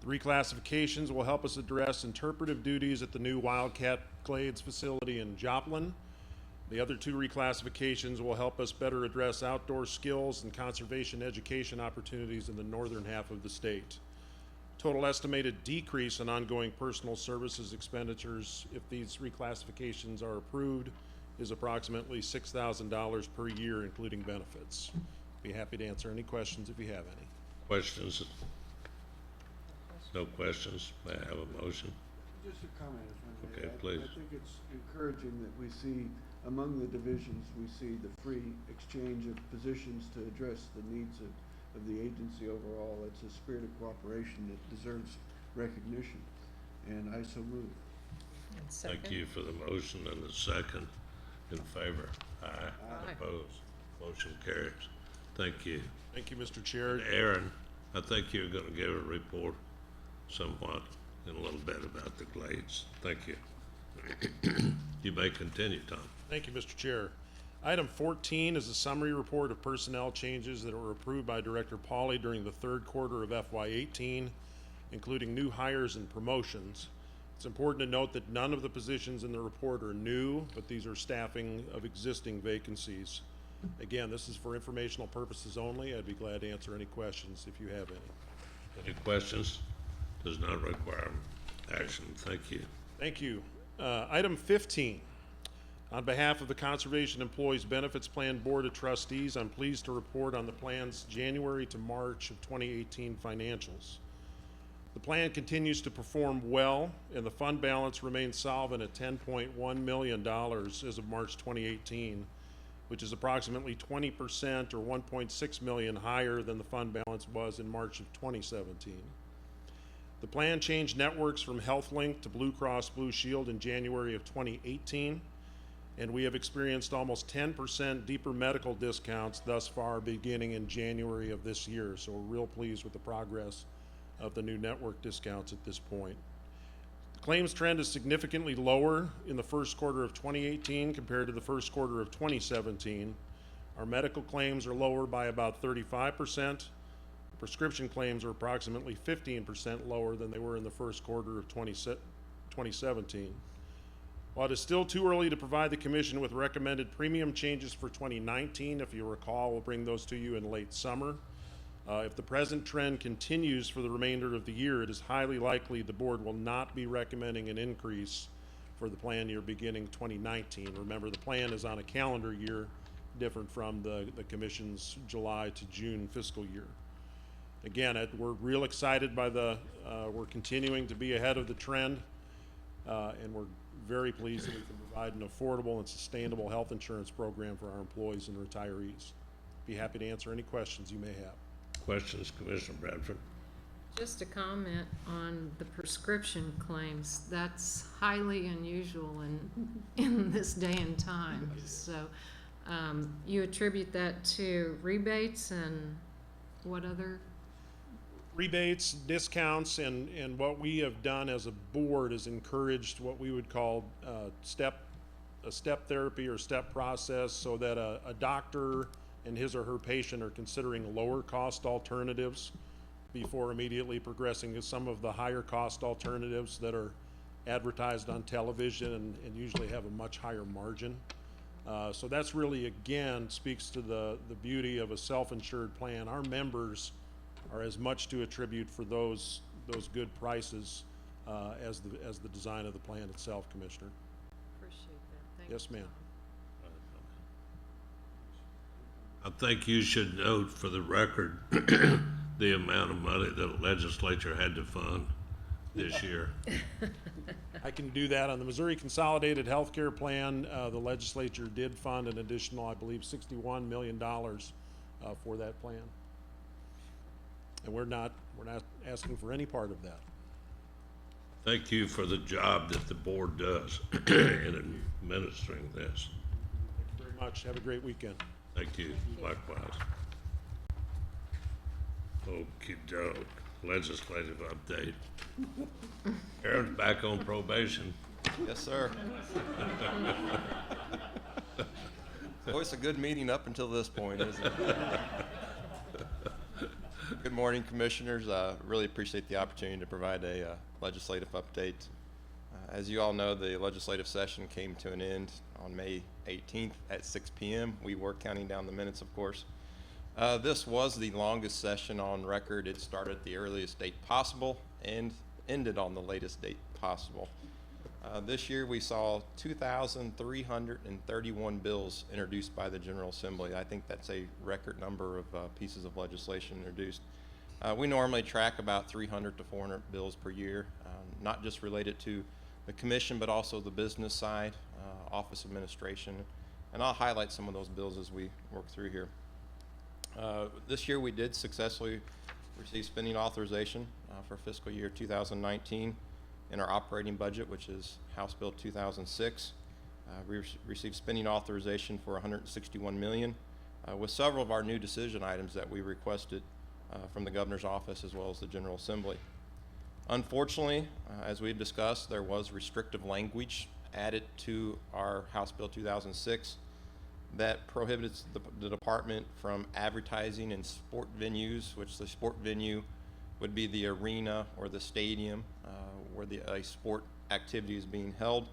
The reclassifications will help us address interpretive duties at the new Wildcat Glades facility in Joplin. The other 2 reclassifications will help us better address outdoor skills and conservation education opportunities in the northern half of the state. Total estimated decrease in ongoing personal services expenditures, if these reclassifications are approved, is approximately $6,000 per year, including benefits. Be happy to answer any questions if you have any. Questions? No questions? May I have a motion? Just a comment, if I may. Okay, please. I think it's encouraging that we see, among the divisions, we see the free exchange of positions to address the needs of of the agency overall. It's a spirit of cooperation that deserves recognition, and I so move. Thank you for the motion and the second. In favor? Aye. Opposed? Motion carries. Thank you. Thank you, Mr. Chair. Aaron, I think you're gonna give a report somewhat in a little bit about the Glades. Thank you. You may continue, Tom. Thank you, Mr. Chair. Item 14 is a summary report of personnel changes that were approved by Director Pauly during the third quarter of FY18, including new hires and promotions. It's important to note that none of the positions in the report are new, but these are staffing of existing vacancies. Again, this is for informational purposes only. I'd be glad to answer any questions if you have any. Any questions? Does not require action. Thank you. Thank you. Item 15. On behalf of the Conservation Employees Benefits Plan Board of Trustees, I'm pleased to report on the plan's January to March of 2018 financials. The plan continues to perform well, and the fund balance remains solvent at $10.1 million as of March 2018, which is approximately 20% or $1.6 million higher than the fund balance was in March of 2017. The plan changed networks from HealthLink to Blue Cross Blue Shield in January of 2018, and we have experienced almost 10% deeper medical discounts thus far beginning in January of this year. So we're real pleased with the progress of the new network discounts at this point. The claims trend is significantly lower in the first quarter of 2018 compared to the first quarter of 2017. Our medical claims are lower by about 35%. Prescription claims are approximately 15% lower than they were in the first quarter of 2017. While it is still too early to provide the Commission with recommended premium changes for 2019, if you recall, we'll bring those to you in late summer. If the present trend continues for the remainder of the year, it is highly likely the Board will not be recommending an increase for the plan year beginning 2019. Remember, the plan is on a calendar year, different from the Commission's July to June fiscal year. Again, we're real excited by we're continuing to be ahead of the trend, and we're very pleased that we can provide an affordable and sustainable health insurance program for our employees and retirees. Be happy to answer any questions you may have. Questions, Commissioner Bradford? Just a comment on the prescription claims. That's highly unusual in this day and time. So you attribute that to rebates and what other? Rebates, discounts, and what we have done as a board is encouraged what we would call a step therapy or step process, so that a doctor and his or her patient are considering lower cost alternatives before immediately progressing to some of the higher cost alternatives that are advertised on television and usually have a much higher margin. So that's really, again, speaks to the beauty of a self-insured plan. Our members are as much to attribute for those good prices as the design of the plan itself, Commissioner. Appreciate that. Thank Yes, you, ma'am. I think you should note for the record the amount of money the legislature had to fund this year. I can do that. On the Missouri Consolidated Healthcare Plan, the legislature did fund an additional, I believe, $61 million for that plan. And we're not asking for any part of that. Thank you for the job that the board does in administering this. Thank you very much. Have a great weekend. Thank you. Likewise. Okey-doke. Legislative update. Aaron's back on probation. Yes, sir. Always a good meeting up until this point, isn't it? Good morning, Commissioners. Really appreciate the opportunity to provide a legislative update. As you all know, the legislative session came to an end on May 18th at 6 p.m. We were counting down the minutes, of course. This was the longest session on record. It started at the earliest date possible and ended on the latest date possible. This year we saw 2,331 bills introduced by the General Assembly. I think that's a record number of pieces of legislation introduced. We normally track about 300 to 400 bills per year, not just related to the Commission, but also the business side, office administration, and I'll highlight some of those bills as we work through here. This year, we did successfully receive spending authorization for fiscal year 2019 in our operating budget, which is House Bill 2006. We received spending authorization for $161 million, with several of our new decision items that we requested from the governor's office as well as the General Assembly. Unfortunately, as we've discussed, there was restrictive language added to our House Bill 2006 that prohibits the department from advertising in sport venues, which the sport venue would be the arena or the stadium where a sport activity is being held.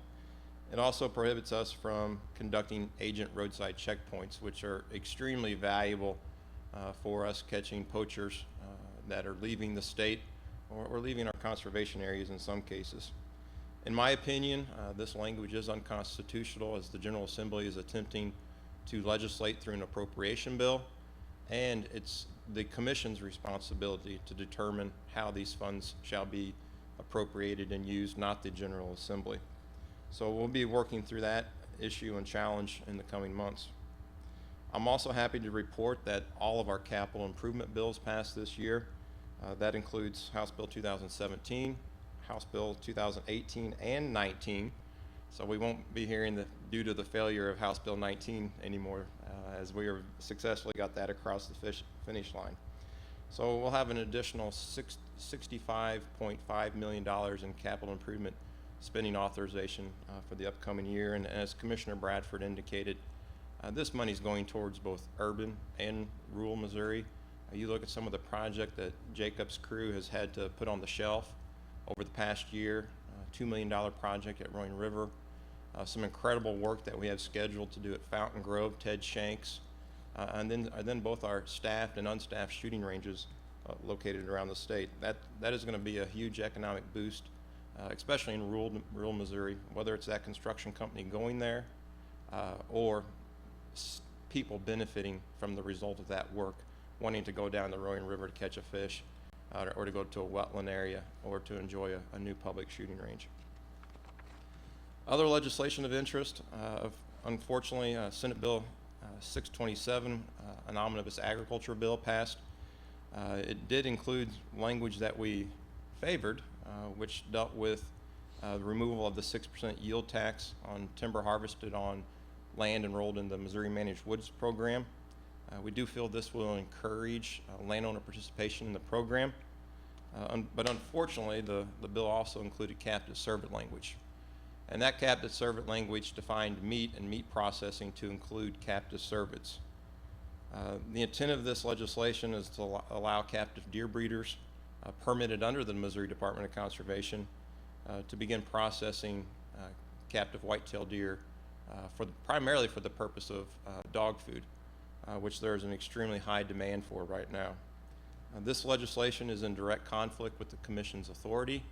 It also prohibits us from conducting agent roadside checkpoints, which are extremely valuable for us catching poachers that are leaving the state or leaving our conservation areas in some cases. In my opinion, this language is unconstitutional, as the General Assembly is attempting to legislate through an appropriation bill, and it's the Commission's responsibility to determine how these funds shall be appropriated and used, not the General Assembly. So we'll be working through that issue and challenge in the coming months. I'm also happy to report that all of our capital improvement bills passed this year. That includes House Bill 2017, House Bill 2018 and 19. So we won't be hearing due to the failure of House Bill 19 anymore, as we successfully got that across the finish line. So we'll have an additional $65.5 million in capital improvement spending authorization for the upcoming year. And as Commissioner Bradford indicated, this money is going towards both urban and rural Missouri. You look at some of the project that Jacob's crew has had to put on the shelf over the past year, $2 million project at Roaring River, some incredible work that we have scheduled to do at Fountain Grove, Ted Shanks, and then both our staffed and unstaffed shooting ranges located around the state. That is going to be a huge economic boost, especially in rural Missouri, whether it's that construction company going there or people benefiting from the result of that work, wanting to go down the Roaring River to catch a fish, or to go to a wetland area, or to enjoy a new public shooting range. Other legislation of interest, unfortunately, Senate Bill 627, an omnibus agriculture bill, passed. It did include language that we favored, which dealt with the removal of the 6% yield tax on timber harvested on land enrolled in the Missouri Managed Woods Program. We do feel this will encourage landowner participation in the program, but unfortunately the bill also included captive servant language. And that captive servant language defined meat and meat processing to include captive servants. The intent of this legislation is to allow captive deer breeders permitted under the Missouri Department of Conservation to begin processing captive white-tailed deer primarily for the purpose of dog food, which there is an extremely high demand for right now. This legislation is in direct conflict with the Commission's authority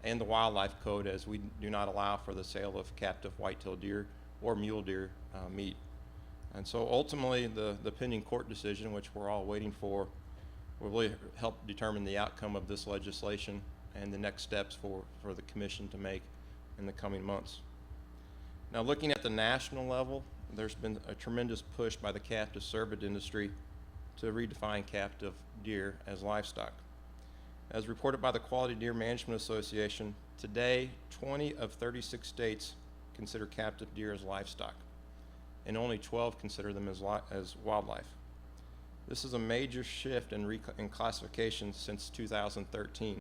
and the Wildlife Code, as we do not allow for the sale of captive white-tailed deer or mule deer meat. And so ultimately, the pending court decision, which we're all waiting for, will really help determine the outcome of this legislation and the next steps for the Commission to make in the coming months. Now, looking at the national level, there's been a tremendous push by the captive servant industry to redefine captive deer as livestock. As reported by the Quality Deer Management Association, today 20 of 36 states consider captive deer as livestock, and only 12 consider them as wildlife. This is a major shift in classification since 2013.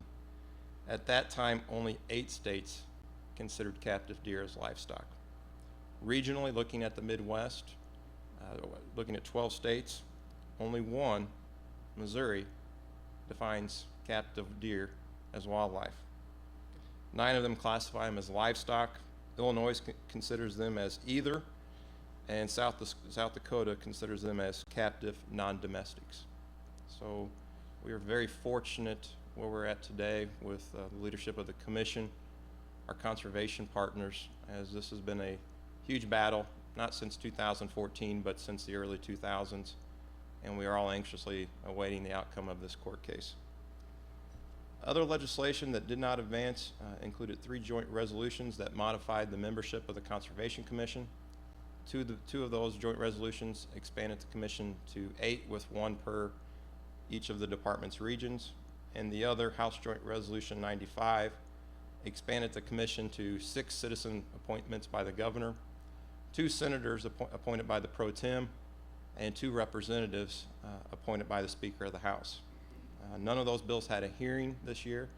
At that time, only 8 states considered captive deer as livestock. Regionally, looking at the Midwest, looking at 12 states, only one, Missouri, defines captive deer as wildlife. 9 of them classify them as livestock. Illinois considers them as either, and South Dakota considers them as captive non-domestics. So we are very fortunate where we're at today with the leadership of the Commission, our conservation partners, as this has been a huge battle, not since 2014, but since the early 2000s, and we are all anxiously awaiting the outcome of this court case. Other legislation that did not advance included 3 joint resolutions that modified the membership of the Conservation Commission. Two of those joint resolutions expanded the commission to 8 with 1 per each of the department's regions. And the other, House Joint Resolution 95, expanded the commission to 6 citizen appointments by the governor, 2 senators appointed by the pro tem, and 2 representatives appointed by the Speaker of the House. None of those bills had a hearing this year,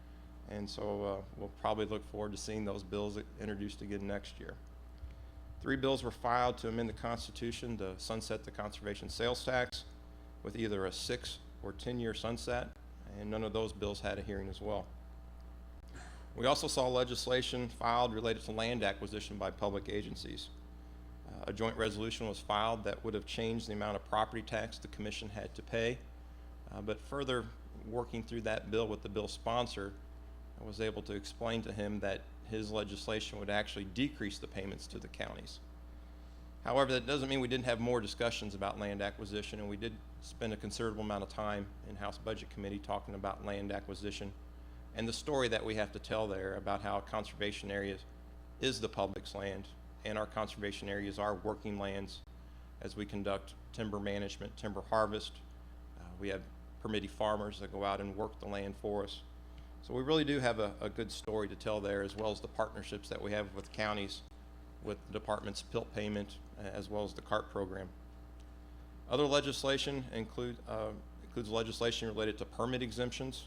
and so we'll probably look forward to seeing those bills introduced again next year. 3 bills were filed to amend the Constitution to sunset the conservation sales tax with either a 6 or 10-year sunset, and none of those bills had a hearing as well. We also saw legislation filed related to land acquisition by public agencies. A joint resolution was filed that would have changed the amount of property tax the commission had to pay, but further working through that bill with the bill sponsor, I was able to explain to him that his legislation would actually decrease the payments to the counties. However, that doesn't mean we didn't have more discussions about land acquisition, and we did spend a considerable amount of time in House Budget Committee talking about land acquisition and the story that we have to tell there about how conservation areas is the public's land, and our conservation areas are working lands as we conduct timber management, timber harvest. We have permittee farmers that go out and work the land for us. So we really do have a good story to tell there, as well as the partnerships that we have with counties, with the department's PILT payment, as well as the CART program. Other legislation includes legislation related to permit exemptions.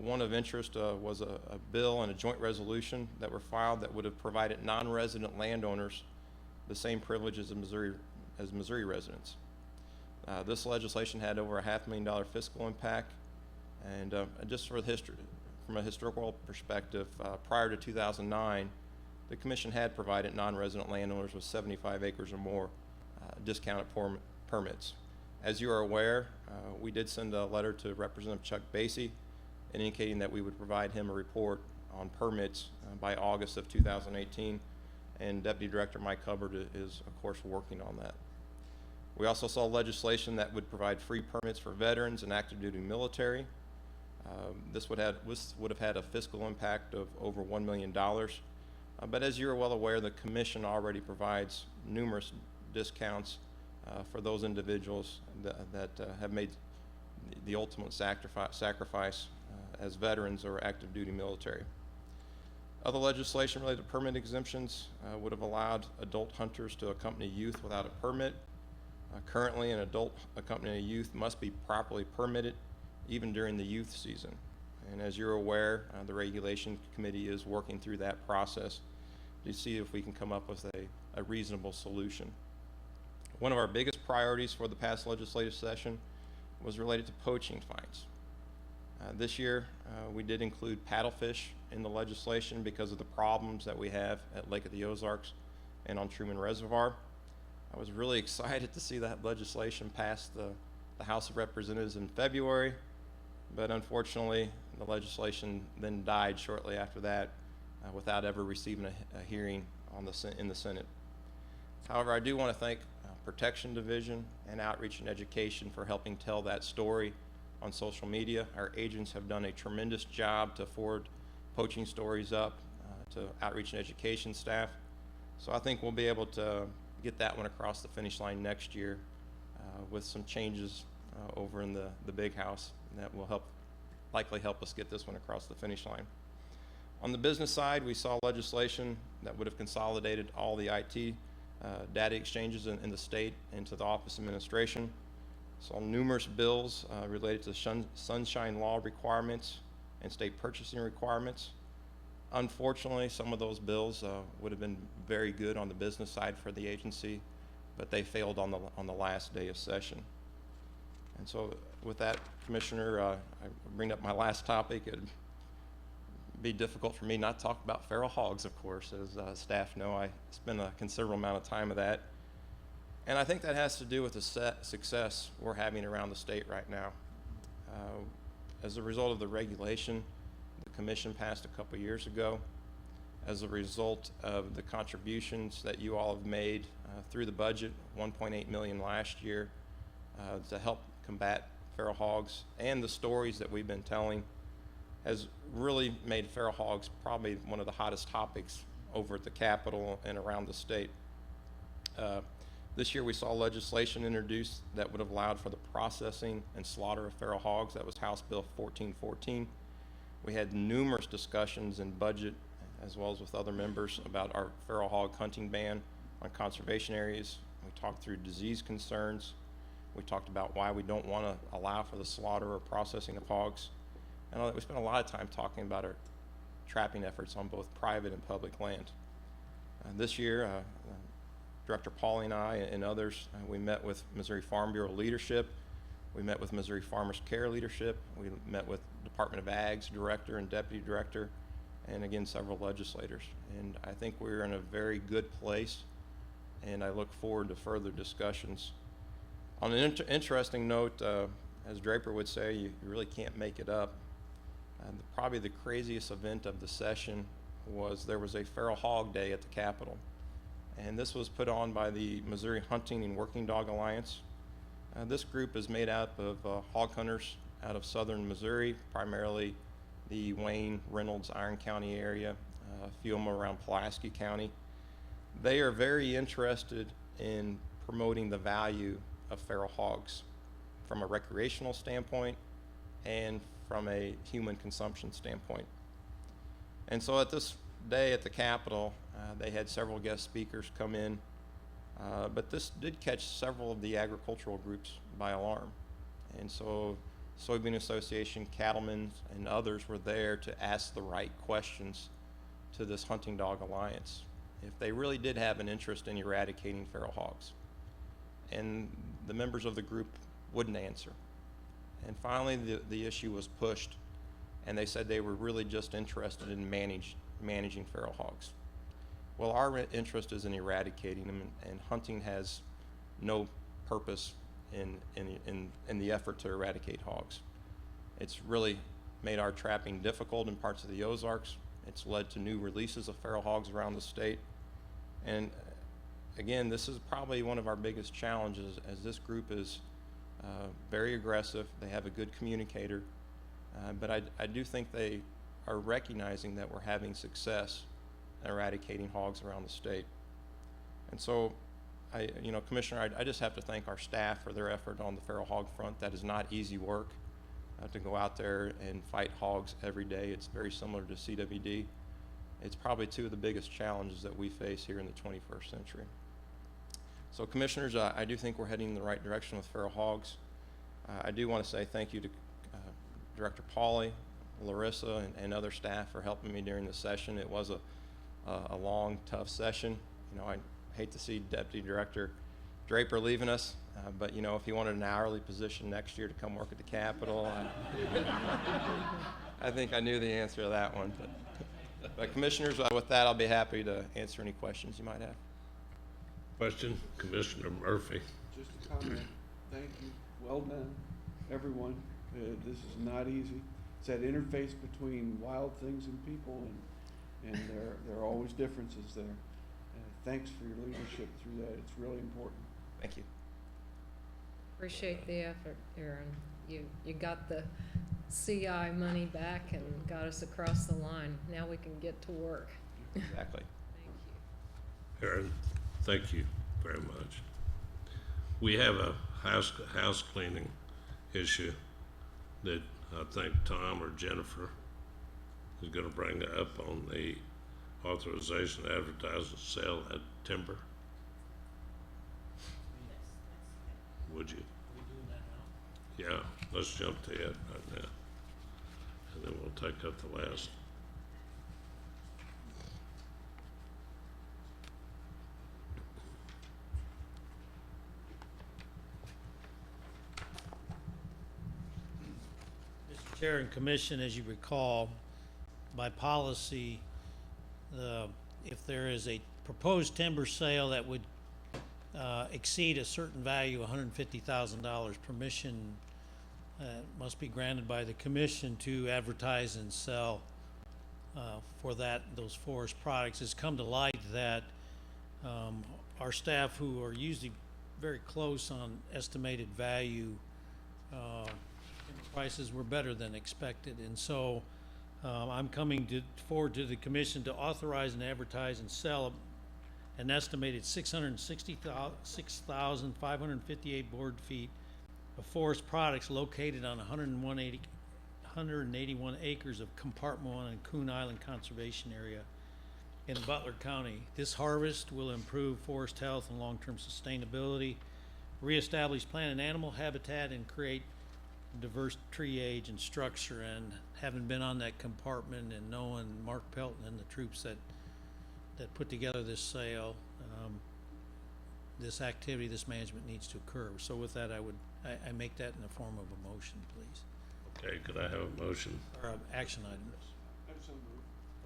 One of interest was a bill and a joint resolution that were filed that would have provided non-resident landowners the same privileges as Missouri residents. This legislation had over a $500,000 fiscal impact, and just for the history, from a historical perspective, prior to 2009, the commission had provided non-resident landowners with 75 acres or more discounted permits. As you are aware, we did send a letter to Representative Chuck Basie indicating that we would provide him a report on permits by August of 2018, and Deputy Director Mike Hubbard is, of course, working on that. We also saw legislation that would provide free permits for veterans and active duty military. This would have had a fiscal impact of over $1 million. But as you're well aware, the commission already provides numerous discounts for those individuals that have made the ultimate sacrifice as veterans or active duty military. Other legislation related to permit exemptions would have allowed adult hunters to accompany youth without a permit. Currently, an adult accompanying a youth must be properly permitted even during the youth season. And as you're aware, the Regulation Committee is working through that process to see if we can come up with a reasonable solution. One of our biggest priorities for the past legislative session was related to poaching fines. This year, we did include paddlefish in the legislation because of the problems that we have at Lake of the Ozarks and on Truman Reservoir. I was really excited to see that legislation pass the House of Representatives in February, but unfortunately, the legislation then died shortly after that without ever receiving a hearing in the Senate. However, I do want to thank Protection Division and Outreach and Education for helping tell that story on social media. Our agents have done a tremendous job to forward poaching stories up to Outreach and Education staff. So I think we'll be able to get that one across the finish line next year with some changes over in the big house that will likely help us get this one across the finish line. On the business side, we saw legislation that would have consolidated all the IT data exchanges in the state into the Office of Administration. Saw numerous bills related to sunshine law requirements and state purchasing requirements. Unfortunately, some of those bills would have been very good on the business side for the agency, but they failed on the last day of session. And so with that, Commissioner, I bring up my last topic. It'd be difficult for me not to talk about feral hogs, of course. As staff know, I spend a considerable amount of time with that. And I think that has to do with the success we're having around the state right now. As a result of the regulation the Commission passed a couple years ago, as a result of the contributions that you all have made through the budget, $1.8 million last year, to help combat feral hogs, and the stories that we've been telling, has really made feral hogs probably one of the hottest topics over at the Capitol and around the state. This year, we saw legislation introduced that would have allowed for the processing and slaughter of feral hogs. That was House Bill 1414. We had numerous discussions in budget, as well as with other members, about our feral hog hunting ban on conservation areas. We talked through disease concerns. We talked about why we don't want to allow for the slaughter or processing of hogs. And we spent a lot of time talking about our trapping efforts on both private and public land. This year, Director Pauly and I and others, we met with Missouri Farm Bureau leadership. We met with Missouri Farmers Care leadership. We met with Department of Ag's director and deputy director, and again, several legislators. And I think we're in a very good place, and I look forward to further discussions. On an interesting note, as Draper would say, you really can't make it up. Probably the craziest event of the session was there was a feral hog day at the Capitol. And this was put on by the Missouri Hunting and Working Dog Alliance. This group is made up of hog hunters out of southern Missouri, primarily the Wayne, Reynolds, Iron County area, a few of them around Pulaski County. They are very interested in promoting the value of feral hogs from a recreational standpoint and from a human consumption standpoint. And so at this day at the Capitol, they had several guest speakers come in, but this did catch several of the agricultural groups by alarm. And so Soybean Association, cattlemen, and others were there to ask the right questions to this Hunting Dog Alliance, if they really did have an interest in eradicating feral hogs. And the members of the group wouldn't answer. And finally, the issue was pushed, and they said they were really just interested in managing feral hogs. Well, our interest is in eradicating them, and hunting has no purpose in the effort to eradicate hogs. It's really made our trapping difficult in parts of the Ozarks. It's led to new releases of feral hogs around the state. And again, this is probably one of our biggest challenges, as this group is very aggressive. They have a good communicator, but I do think they are recognizing that we're having success in eradicating hogs around the state. And so, Commissioner, I just have to thank our staff for their effort on the feral hog front. That is not easy work to go out there and fight hogs every day. It's very similar to CWD. It's probably two of the biggest challenges that we face here in the 21st century. So Commissioners, I do think we're heading in the right direction with feral hogs. I do want to say thank you to Director Pauly, Larissa, and other staff for helping me during the session. It was a long, tough session. I hate to see Deputy Director Draper leaving us, but if he wanted an hourly position next year to come work at the Capitol, I think I knew the answer to that one. But Commissioners, with that, I'll be happy to answer any questions you might have. Question, Commissioner Murphy. Just a comment. Thank you. Well done, everyone. This is not easy. It's that interface between wild things and people, and there are always differences there. Thanks for your leadership through that. It's really important. Thank you. Appreciate the effort, Aaron. You got the CI money back and got us across the line. Now we can get to work. Exactly. Thank you. Aaron, thank you very much. We have a house cleaning issue that I think Tom or Jennifer is going to bring up on the authorization to advertise and sell that timber. Would you? Yeah, let's jump to it right now, and then we'll take up the last. Mr. Chair and Commission, as you recall, by policy, if there is a proposed timber sale that would exceed a certain value, $150,000, permission must be granted by the commission to advertise and sell for those forest products. It's come to light that our staff, who are usually very close on estimated value, prices were better than expected, and so I'm coming forward to the commission to authorize and advertise and sell an estimated 666,558 board feet of forest products located on 181 acres of Compartment 1 and Coon Island Conservation Area in Butler County. This harvest will improve forest health and long-term sustainability, reestablish plant and animal habitat, and create diverse tree age and structure. And having been on that compartment and knowing Mark Pelton and the troops that put together this sale, this activity, this management needs to occur. So with that, I make that in the form of a motion, please, Okay, could I have a motion? or an action item.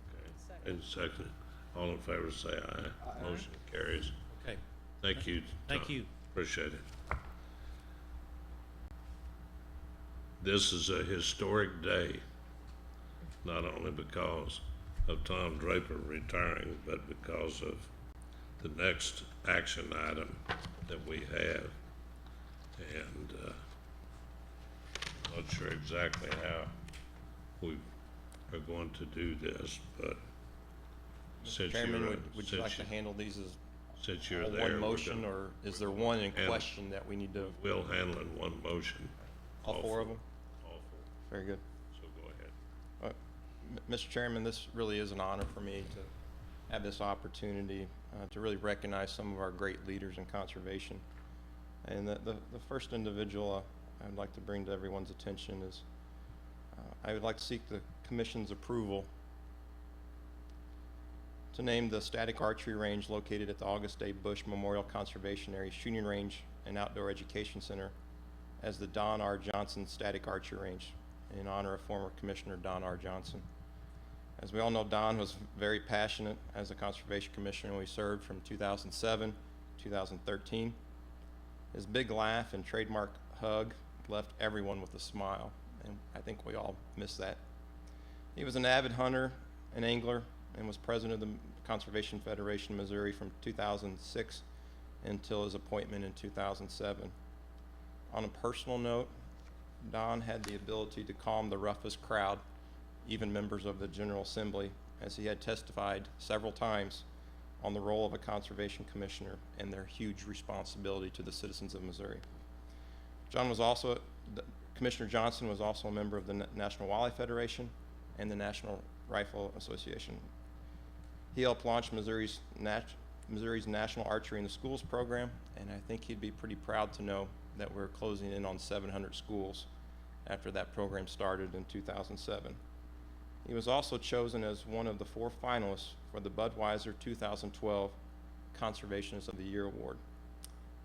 Okay, and second. All in favor say aye. Motion carries. Okay, Thank you. thank Tom. you. Appreciate it. This is a historic day, not only because of Tom Draper retiring, but because of the next action item that we have. And not sure exactly how we are going to do this, but since Chairman, you're, would you like to handle these as since you're all there, one we're motion, gonna- or is there one in And- question that we need to, we'll handle in one motion. all four of them? All four. Very good. So go ahead. Mr. Chairman, this really is an honor for me to have this opportunity to really recognize some of our great leaders in conservation. And the first individual I would like to bring to everyone's attention is I would like to seek the Commission's approval to name the static archery range located at the August A. Bush Memorial Conservation Area Shooting Range and Outdoor Education Center as the Don R. Johnson Static Archery Range in honor of former Commissioner Don R. Johnson. As we all know, Don was very passionate as a Conservation Commissioner when he served from 2007 to 2013. His big laugh and trademark hug left everyone with a smile, and I think we all miss that. He was an avid hunter and angler and was president of the Conservation Federation of Missouri from 2006 until his appointment in 2007. On a personal note, Don had the ability to calm the roughest crowd, even members of the General Assembly, as he had testified several times on the role of a Conservation Commissioner and their huge responsibility to the citizens of Missouri. Commissioner Johnson was also a member of the National Wildlife Federation and the National Rifle Association. He helped launch Missouri's National Archery in the Schools program, and I think he'd be pretty proud to know that we're closing in on 700 schools after that program started in 2007. He was also chosen as one of the 4 finalists for the Budweiser 2012 Conservationist of the Year Award.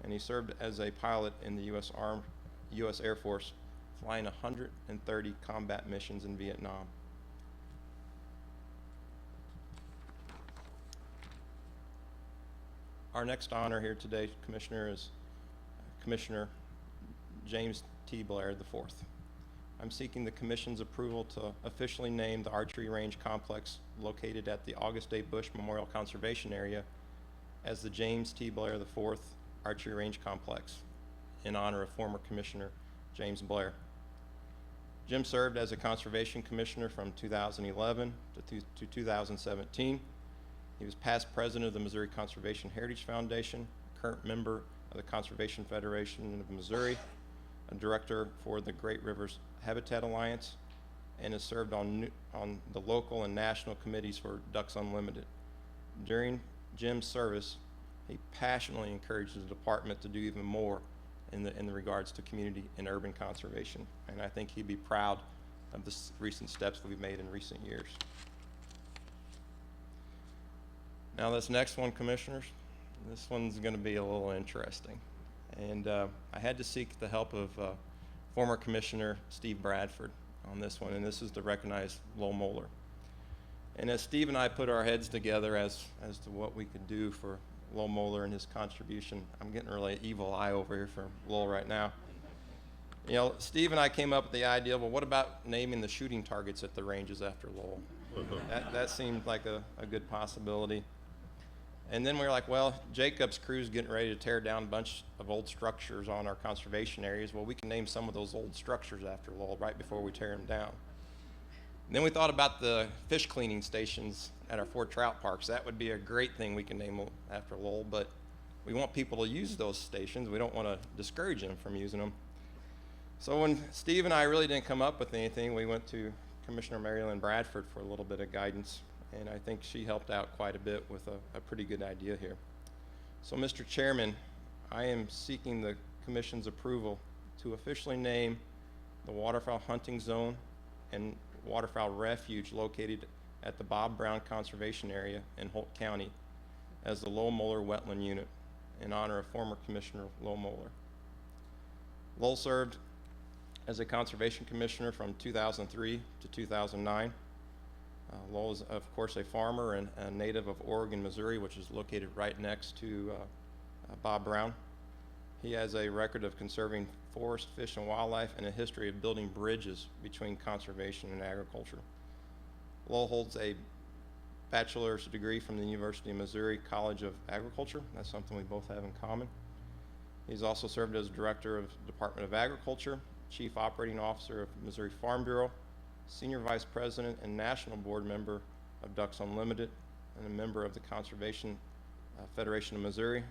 And he served as a pilot in the U.S. Air Force, flying 130 combat missions in Vietnam. Our next honor here today, Commissioner, is Commissioner James T. Blair IV. I'm seeking the Commission's approval to officially name the archery range complex located at the August A. Bush Memorial Conservation Area as the James T. Blair IV Archery Range Complex in honor of former Commissioner James Blair. Jim served as a Conservation Commissioner from 2011 to 2017. He was past president of the Missouri Conservation Heritage Foundation, current member of the Conservation Federation of Missouri, a director for the Great Rivers Habitat Alliance, and has served on the local and national committees for Ducks Unlimited. During Jim's service, he passionately encouraged the department to do even more in the regards to community and urban conservation, and I think he'd be proud of the recent steps that we've made in recent years. Now this next one, Commissioners, this one's going to be a little interesting. And I had to seek the help of former Commissioner Steve Bradford on this one, and this is to recognize Lowell Moeller. And as Steve and I put our heads together as to what we could do for Lowell Moeller and his contribution, I'm getting really an evil eye over here for Lowell right now. You know, Steve and I came up with the idea, well, what about naming the shooting targets at the ranges after Lowell? That seemed like a good possibility. And then we were like, well, Jacob's crew's getting ready to tear down a bunch of old structures on our conservation areas. Well, we can name some of those old structures after Lowell right before we tear them down. Then we thought about the fish cleaning stations at our 4 trout parks. That would be a great thing we can name after Lowell, but we want people to use those stations. We don't want to discourage them from using them. So when Steve and I really didn't come up with anything, we went to Commissioner Marilyn Bradford for a little bit of guidance, and I think she helped out quite a bit with a pretty good idea here. So, Mr. Chairman, I am seeking the Commission's approval to officially name the waterfowl hunting zone and waterfowl refuge located at the Bob Brown Conservation Area in Holt County as the Lowell Moeller Wetland Unit in honor of former Commissioner Lowell Moeller. Lowell served as a Conservation Commissioner from 2003 to 2009. Lowell is, of course, a farmer and a native of Oregon, Missouri, which is located right next to Bob Brown. He has a record of conserving forest, fish, and wildlife, and a history of building bridges between conservation and agriculture. Lowell holds a bachelor's degree from the University of Missouri College of Agriculture. That's something we both have in common. He's also served as Director of Department of Agriculture, Chief Operating Officer of Missouri Farm Bureau, Senior Vice President and National Board Member of Ducks Unlimited, and a member of the Conservation Federation of Missouri,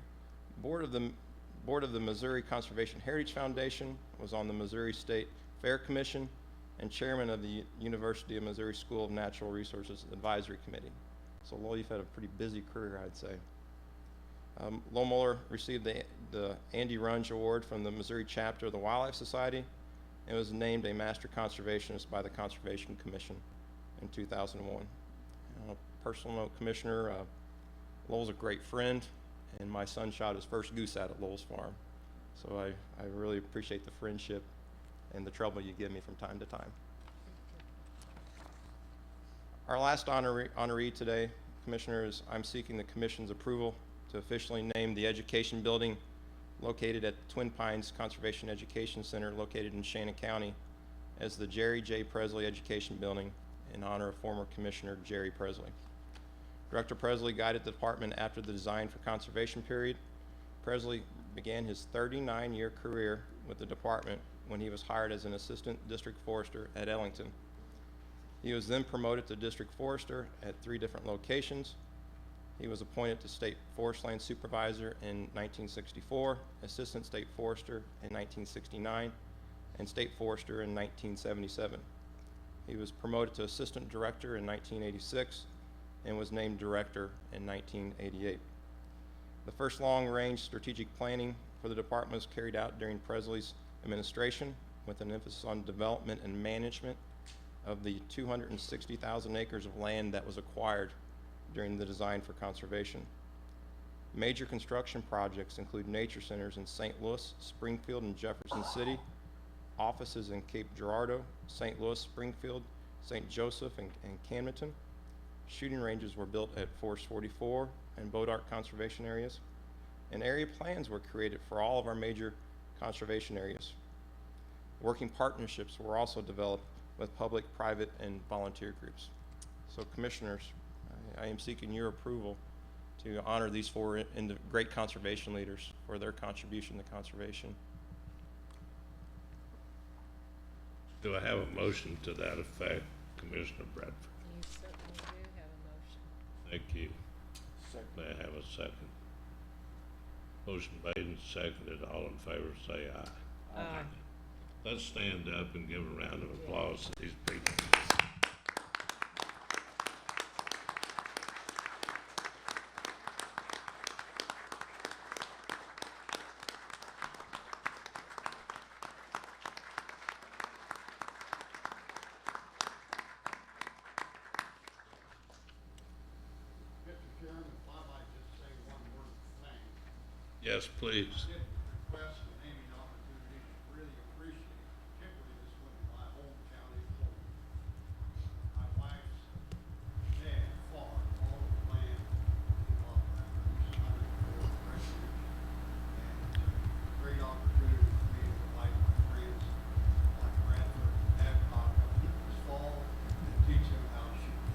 Board of the Missouri Conservation Heritage Foundation, was on the Missouri State Fair Commission, and Chairman of the University of Missouri School of Natural Resources Advisory Committee. So Lowell, you've had a pretty busy career, I'd say. Lowell Moeller received the Andy Runge Award from the Missouri chapter of the Wildlife Society and was named a Master Conservationist by the Conservation Commission in 2001. On a personal note, Commissioner, Lowell's a great friend, and my son shot his first goose out at Lowell's farm. So I really appreciate the friendship and the trouble you give me from time to time. Our last honoree today, Commissioners, I'm seeking the Commission's approval to officially name the education building located at Twin Pines Conservation Education Center located in Shannon County as the Jerry J. Presley Education Building in honor of former Commissioner Jerry Presley. Director Presley guided the department after the design for conservation period. Presley began his 39-year career with the department when he was hired as an assistant district forester at Ellington. He was then promoted to district forester at 3 different locations. He was appointed to state forest land supervisor in 1964, assistant state forester in 1969, and state forester in 1977. He was promoted to assistant director in 1986 and was named director in 1988. The first long-range strategic planning for the department was carried out during Presley's administration with an emphasis on development and management of the 260,000 acres of land that was acquired during the design for conservation. Major construction projects include nature centers in St. Louis, Springfield, and Jefferson City, offices in Cape Girardeau, St. Louis, Springfield, St. Joseph, and Camdenton. Shooting ranges were built at Forest 44 and Bodart conservation areas, and area plans were created for all of our major conservation areas. Working partnerships were also developed with public, private, and volunteer groups. So, Commissioners, I am seeking your approval to honor these 4 great conservation leaders for their contribution to conservation. Do I have a motion to that effect, Commissioner Bradford? You certainly do have a motion. Thank you. May I have a second? Motion made and seconded. All in favor say aye. Aye. Let's stand up and give a round of applause to these people. Mr. Chairman, if I might just say one word of thanks. Yes, please. Request and naming opportunities really appreciate, particularly this one in my home county of Lowell. My wife's dad farmed all of the land in Bob Brown, East 104 Refuge. And it's a great opportunity for me to invite my friends like Bradford and Babcock up here this fall and teach them how to shoot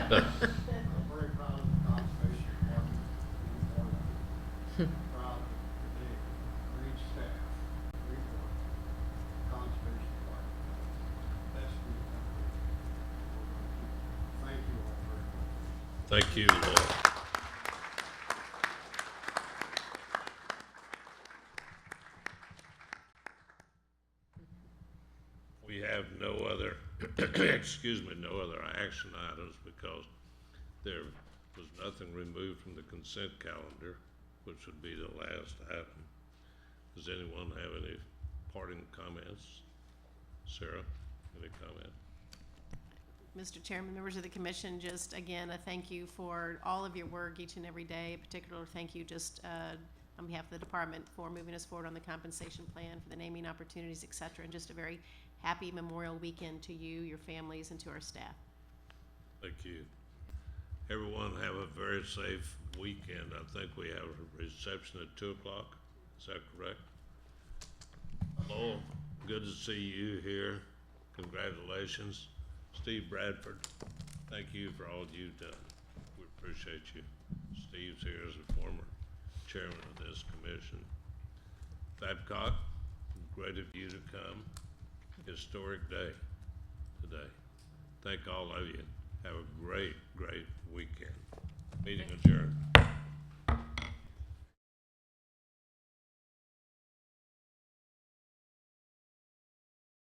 ducks. I'm very proud of the conservation department. Proud of the great staff, great work, conservation department. Best Thank you, Lord. We have no other, excuse me, no other action items because there was nothing removed from the consent calendar, which would be the last item. Does anyone have any parting comments? Sarah, any comment? Mr. Chairman, members of the commission, just again, a thank you for all of your work each and every day. A particular thank you just on behalf of the department for moving us forward on the compensation plan, for the naming opportunities, et cetera, and just a very happy Memorial Weekend to you, your families, and to our staff. Thank you. Everyone have a very safe weekend. I think we have a reception at 2 o'clock. Is that correct? Lowell, good to see you here. Congratulations. Steve Bradford, thank you for all you've done. We appreciate you. Steve's here as a former chairman of this commission. Babcock, great of you to come. Historic day today. Thank all of you. Have a great, great weekend. Meeting adjourned.